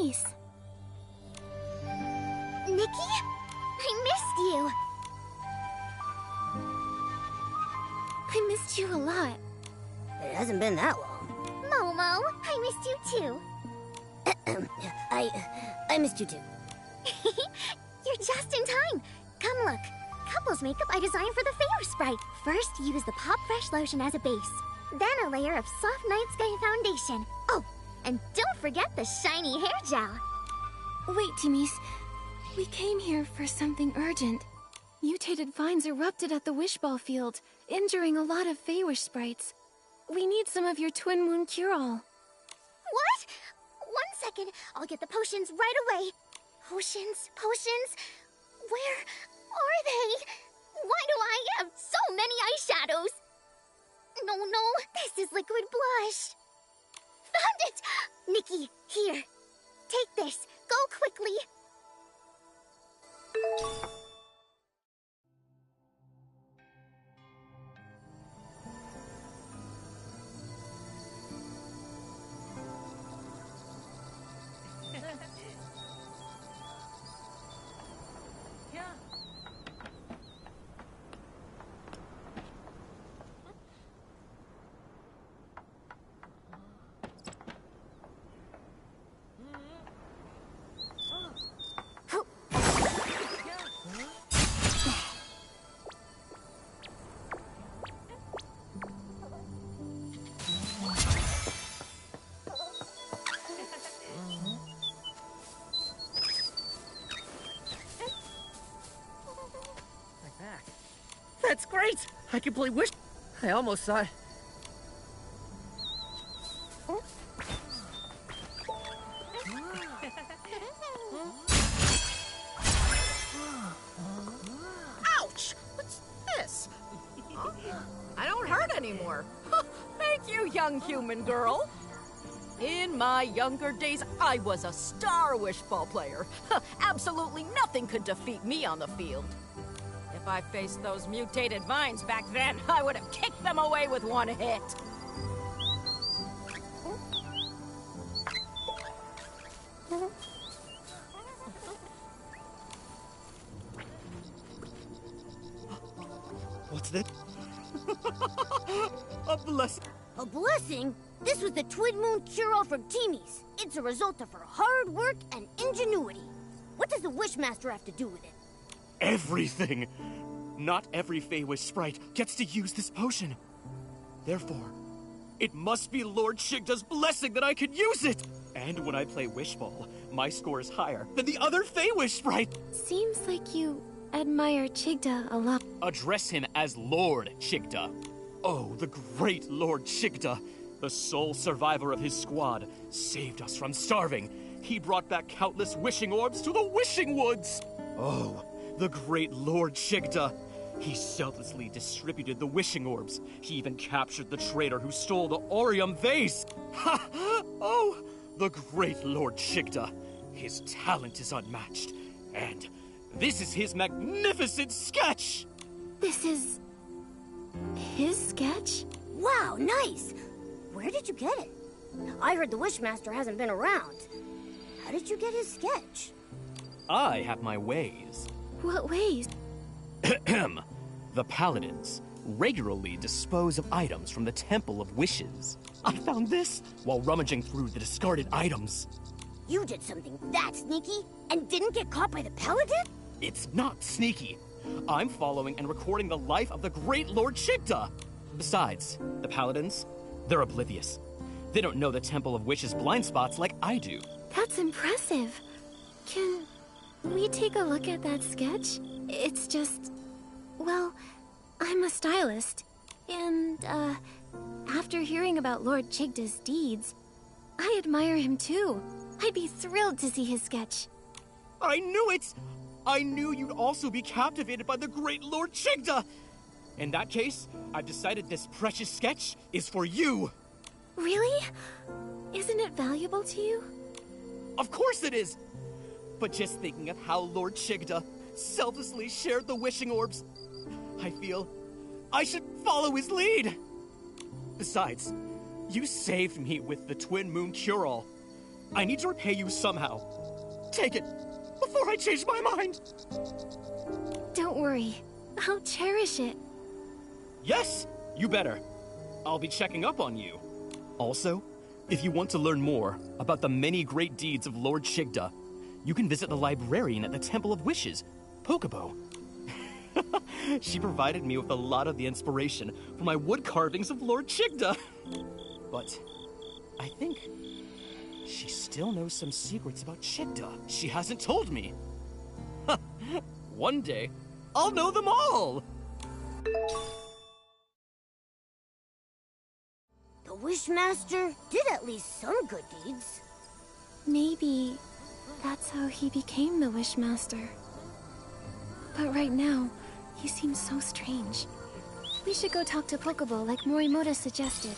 Nice. Nikki? I missed you. I missed you a lot. It hasn't been that long. Momo, I missed you too. I missed you too. You're just in time. Come look. Couples makeup I designed for the Fair Sprite. First, use the Pop Fresh lotion as a base. Then a layer of soft night sky foundation. Oh, and don't forget the shiny hair gel. Wait, Timmy's. We came here for something urgent. Mutated vines erupted at the Wishball Field, injuring a lot of Feywish sprites. We need some of your Twin Moon cure-all. What? 1 second. I'll get the potions right away. Potions? Where are they? Why do I have so many eyeshadows? No, this is liquid blush. Found it! Nikki, here. Take this. Go quickly. That's great! I can play Wish. I almost thought. Ouch! What's this? I don't hurt anymore. Thank you, young human girl. In my younger days, I was a star Wishball player. Absolutely nothing could defeat me on the field. If I faced those mutated vines back then, I would have kicked them away with one hit. What's this? A blessing. A blessing? This was the Twin Moon cure-all from Timmy's. It's a result of her hard work and ingenuity. What does the Wishmaster have to do with it? Everything! Not every Feywish sprite gets to use this potion. Therefore, it must be Lord Shigda's blessing that I can use it! And when I play Wishball, my score is higher than the other Feywish sprite! Seems like you admire Chigda a lot. Address him as Lord Shigda. Oh, the great Lord Shigda, the sole survivor of his squad, saved us from starving. He brought back countless wishing orbs to the Wishing Woods! Oh, the great Lord Shigda. He selflessly distributed the wishing orbs. He even captured the traitor who stole the Orium vase. Ha! Oh, the great Lord Shigda. His talent is unmatched. And this is his magnificent sketch! This is his sketch? Wow, nice! Where did you get it? I heard the Wishmaster hasn't been around. How did you get his sketch? I have my ways. What ways? The Paladins regularly dispose of items from the Temple of Wishes. I found this while rummaging through the discarded items. You did something that sneaky and didn't get caught by the Paladin? It's not sneaky. I'm following and recording the life of the great Lord Shigda. Besides, the Paladins, they're oblivious. They don't know the Temple of Wishes blind spots like I do. That's impressive. Can we take a look at that sketch? It's just... well, I'm a stylist. And, after hearing about Lord Chigda's deeds, I admire him too. I'd be thrilled to see his sketch. I knew it! I knew you'd also be captivated by the great Lord Chigda! In that case, I've decided this precious sketch is for you! Really? Isn't it valuable to you? Of course it is! But just thinking of how Lord Chigda selflessly shared the wishing orbs, I feel I should follow his lead! Besides, you saved me with the Twin Moon cure-all. I need to repay you somehow. Take it, before I change my mind! Don't worry. I'll cherish it. Yes, you better. I'll be checking up on you. Also, if you want to learn more about the many great deeds of Lord Shigda, you can visit the librarian at the Temple of Wishes, Pokobo. She provided me with a lot of the inspiration for my wood carvings of Lord Shigda. But I think she still knows some secrets about Shigda she hasn't told me. One day, I'll know them all! The Wishmaster did at least some good deeds. Maybe that's how he became the Wishmaster. But right now, he seems so strange. We should go talk to Pokobo like Morimoto suggested.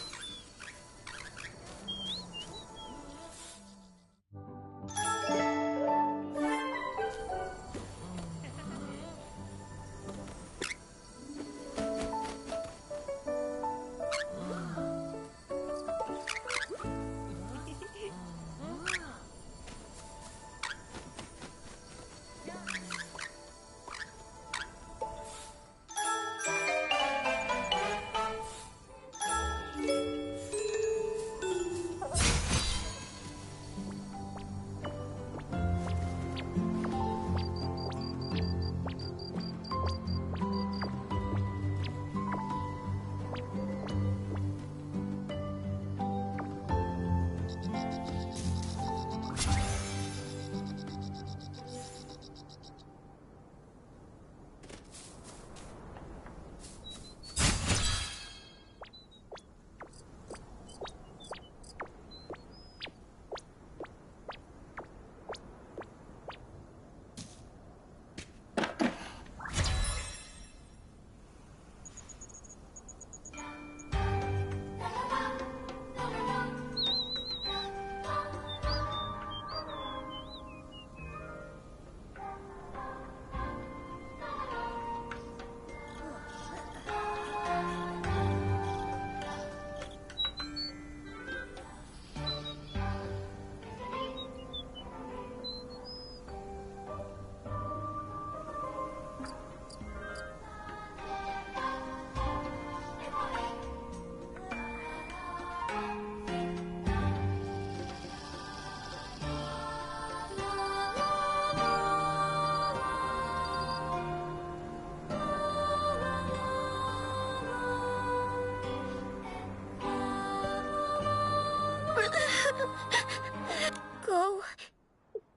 Go.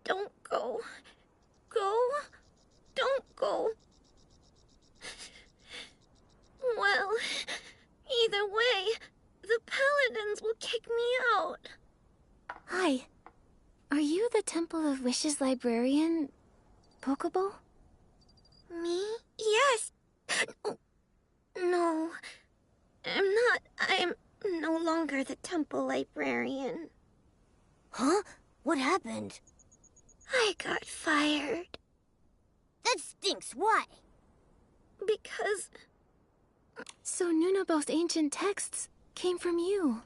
Don't go. Go. Don't go. Well, either way, the Paladins will kick me out. Hi. Are you the Temple of Wishes librarian, Pokobo? Me? Yes. No. I'm not. I'm no longer the temple librarian. Huh? What happened? I got fired. That stinks. Why? Because... So Nunabo's ancient texts came from you.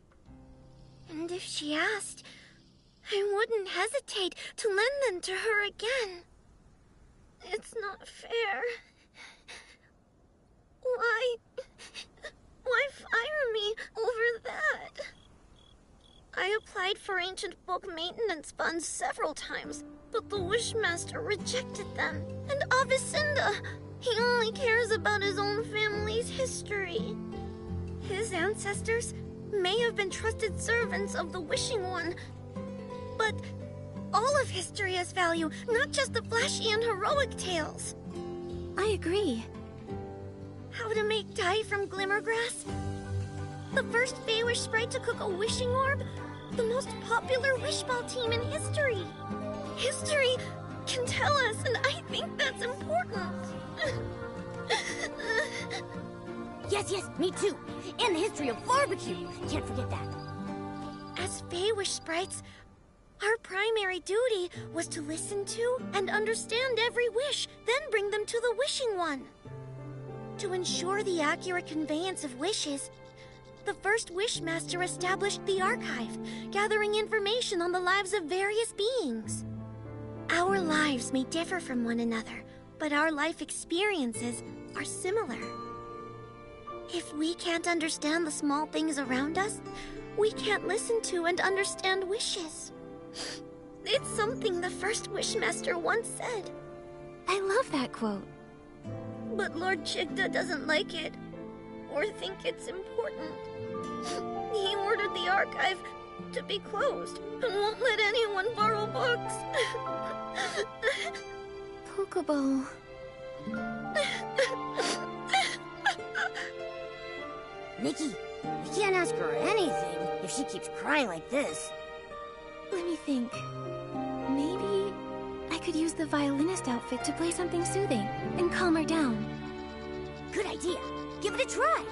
And if she asked, I wouldn't hesitate to lend them to her again. It's not fair. Why fire me over that? I applied for ancient book maintenance funds several times, but the Wishmaster rejected them. And Avicenda, he only cares about his own family's history. His ancestors may have been trusted servants of the Wishing One, but all of history has value, not just the flashy and heroic tales. I agree. How to make dye from glimmergrass? The first Feywish sprite to cook a wishing orb? The most popular wishball team in history. History can tell us, and I think that's important. Yes, me too. And the history of barbecue. Can't forget that. As Feywish sprites, our primary duty was to listen to and understand every wish, then bring them to the Wishing One. To ensure the accurate conveyance of wishes, The first Wishmaster established the archive, gathering information on the lives of various beings. Our lives may differ from one another, but our life experiences are similar. If we can't understand the small things around us, we can't listen to and understand wishes. It's something the first Wishmaster once said. I love that quote. But Lord Chigda doesn't like it, or think it's important. He ordered the archive to be closed and won't let anyone borrow books. Pokeball. Nikki, we can't ask her anything if she keeps crying like this. Let me think. Maybe I could use the violinist outfit to play something soothing and calm her down. Good idea. Give it a try.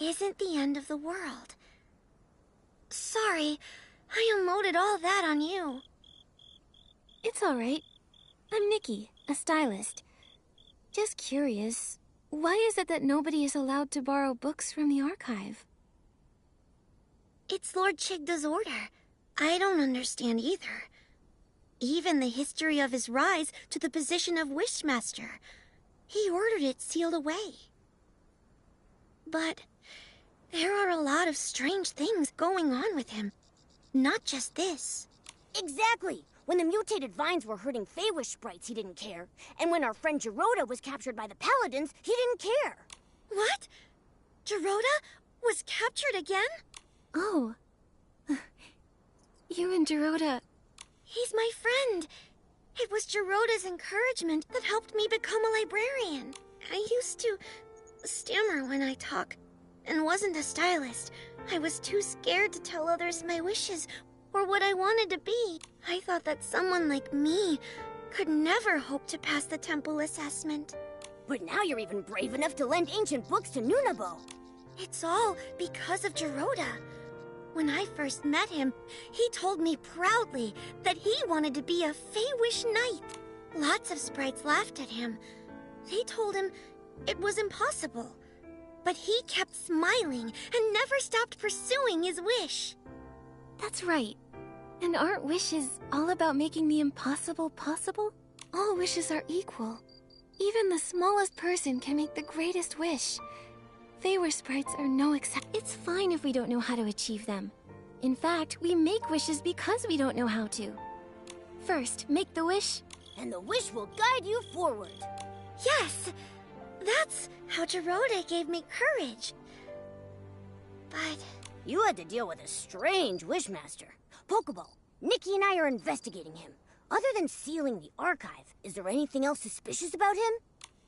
Isn't the end of the world. Sorry, I unloaded all that on you. It's all right. I'm Nikki, a stylist. Just curious, why is it that nobody is allowed to borrow books from the archive? It's Lord Chigda's order. I don't understand either. Even the history of his rise to the position of Wishmaster, he ordered it sealed away. But there are a lot of strange things going on with him. Not just this. Exactly! When the mutated vines were hurting Feywish sprites, he didn't care. And when our friend Geroda was captured by the Paladins, he didn't care. What? Geroda was captured again? Oh. You and Geroda... He's my friend. It was Geroda's encouragement that helped me become a librarian. I used to stammer when I talk, and wasn't a stylist. I was too scared to tell others my wishes or what I wanted to be. I thought that someone like me could never hope to pass the temple assessment. But now you're even brave enough to lend ancient books to Nunabo. It's all because of Geroda. When I first met him, he told me proudly that he wanted to be a Feywish knight. Lots of sprites laughed at him. They told him it was impossible. But he kept smiling and never stopped pursuing his wish. That's right. And aren't wishes all about making the impossible possible? All wishes are equal. Even the smallest person can make the greatest wish. Feywish sprites are no exception. It's fine if we don't know how to achieve them. In fact, we make wishes because we don't know how to. First, make the wish. And the wish will guide you forward. Yes! That's how Geroda gave me courage. But... you had to deal with a strange Wishmaster. Pokeball, Nikki and I are investigating him. Other than sealing the archive, is there anything else suspicious about him?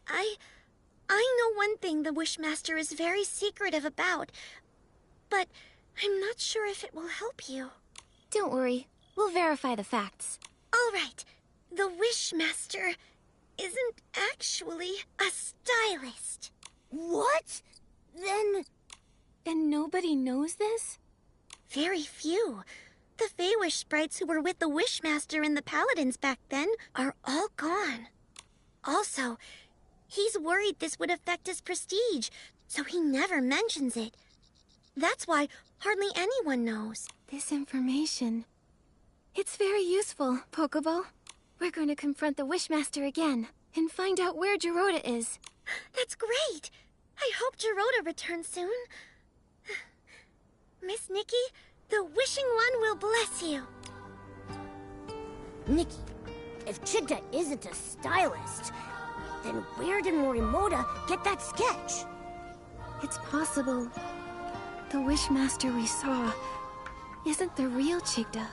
I know one thing the Wishmaster is very secretive about, but I'm not sure if it will help you. Don't worry, we'll verify the facts. All right, the Wishmaster isn't actually a stylist. What? then... And nobody knows this? Very few. The Feywish sprites who were with the Wishmaster and the Paladins back then are all gone. Also, he's worried this would affect his prestige, so he never mentions it. That's why hardly anyone knows. This information... It's very useful, Pokeball. We're going to confront the Wishmaster again and find out where Geroda is. That's great! I hope Geroda returns soon. Miss Nikki, the Wishing One will bless you. Nikki, if Chigda isn't a stylist, then where did Morimoto get that sketch? It's possible the Wishmaster we saw isn't the real Chigda.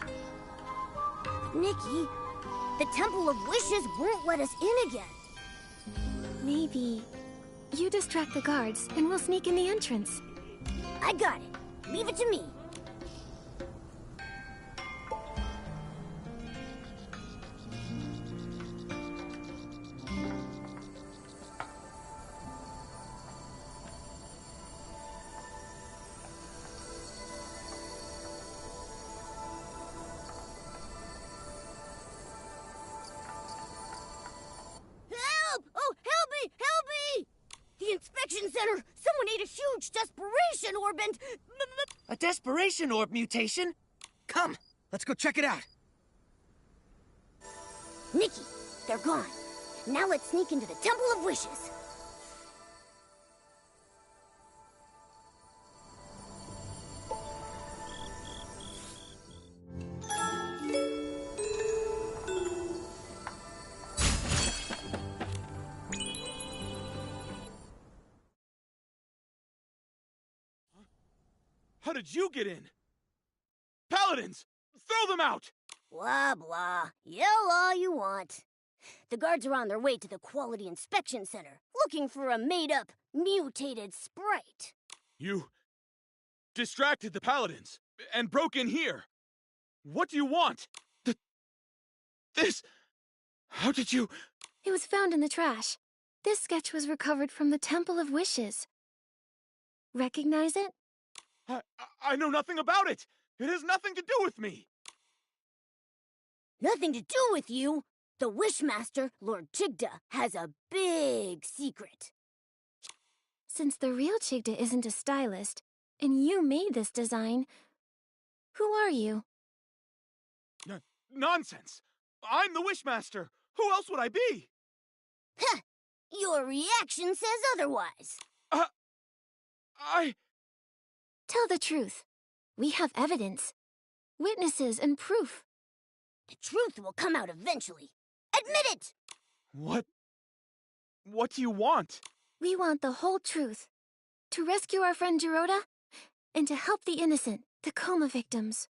Nikki, the Temple of Wishes won't let us in again. Maybe you distract the guards and we'll sneak in the entrance. I got it. Leave it to me. Center! Someone ate a huge desperation orb and... A desperation orb mutation? Come, let's go check it out. Nikki, they're gone. Now let's sneak into the Temple of Wishes. How did you get in? Paladins! Throw them out! Blah, blah. Yell all you want. The guards are on their way to the Quality Inspection Center, looking for a made-up, mutated sprite. You distracted the Paladins and broke in here. What do you want? This... How did you... It was found in the trash. This sketch was recovered from the Temple of Wishes. Recognize it? I know nothing about it! It has nothing to do with me! Nothing to do with you? The Wishmaster, Lord Chigda, has a big secret. Since the real Chigda isn't a stylist, and you made this design, who are you? Nonsense! I'm the Wishmaster! Who else would I be? Heh! Your reaction says otherwise. Tell the truth. We have evidence, witnesses, and proof. The truth will come out eventually. Admit it! What do you want? We want the whole truth. To rescue our friend Geroda, and to help the innocent, the coma victims.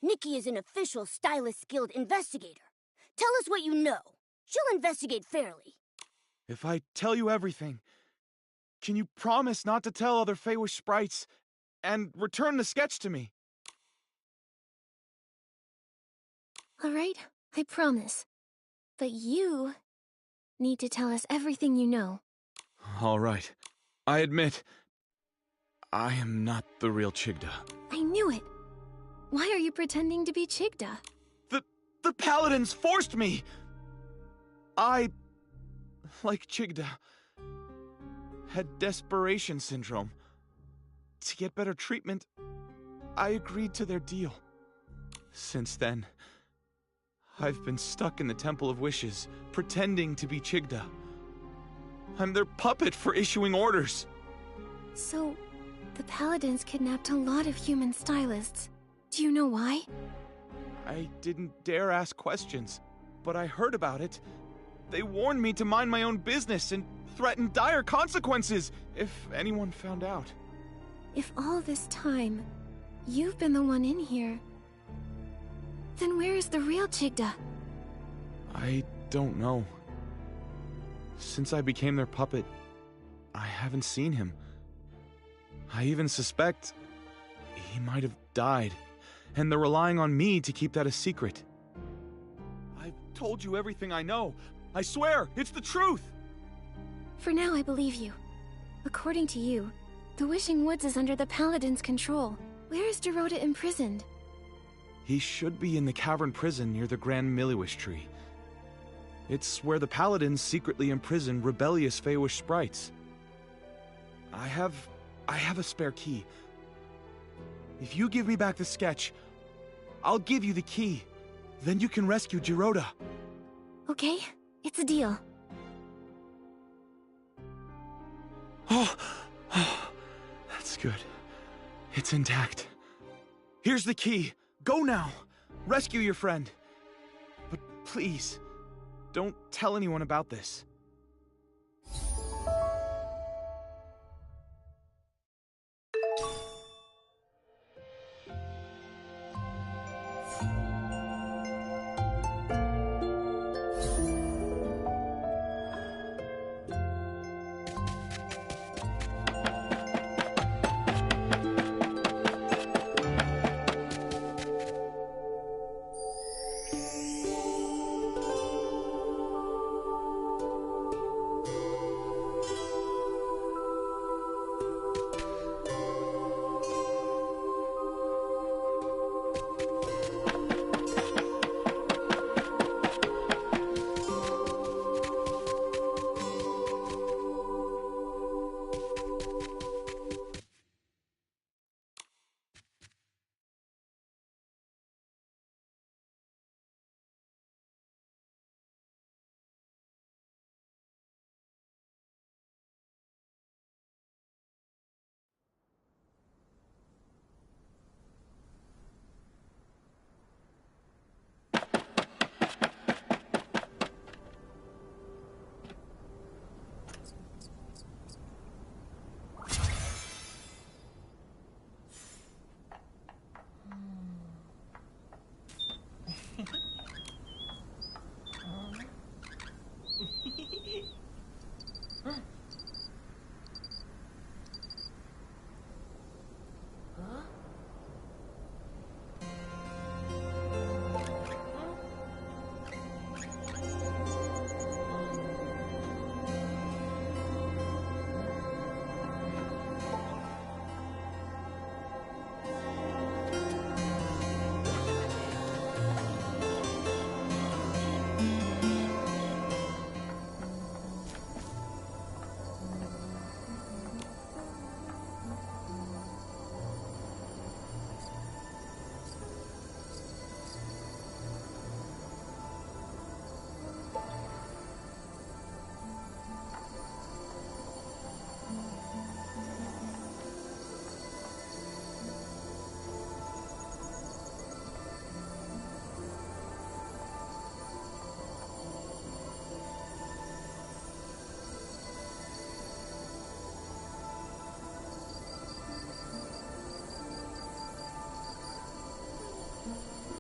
Nikki is an official Stylist Guild investigator. Tell us what you know. She'll investigate fairly. If I tell you everything, can you promise not to tell other Feywish sprites and return the sketch to me? All right, I promise. But you need to tell us everything you know. All right. I admit, I am not the real Chigda. I knew it. Why are you pretending to be Chigda? The Paladins forced me! I, like Chigda, had desperation syndrome. To get better treatment, I agreed to their deal. Since then, I've been stuck in the Temple of Wishes, pretending to be Chigda. I'm their puppet for issuing orders. So, the Paladins kidnapped a lot of human stylists. Do you know why? I didn't dare ask questions, but I heard about it. They warned me to mind my own business and threatened dire consequences if anyone found out. If all this time, you've been the one in here, then where is the real Chigda? I don't know. Since I became their puppet, I haven't seen him. I even suspect he might have died, and they're relying on me to keep that a secret. I've told you everything I know. I swear, it's the truth! For now, I believe you. According to you, The Wishing Woods is under the Paladin's control. Where is Dorota imprisoned? He should be in the cavern prison near the Grand Milliwish tree. It's where the Paladins secretly imprison rebellious Feywish sprites. I have a spare key. If you give me back the sketch, I'll give you the key. Then you can rescue Dorota. Okay, it's a deal. Oh, that's good. It's intact. Here's the key. Go now. Rescue your friend. But please, don't tell anyone about this.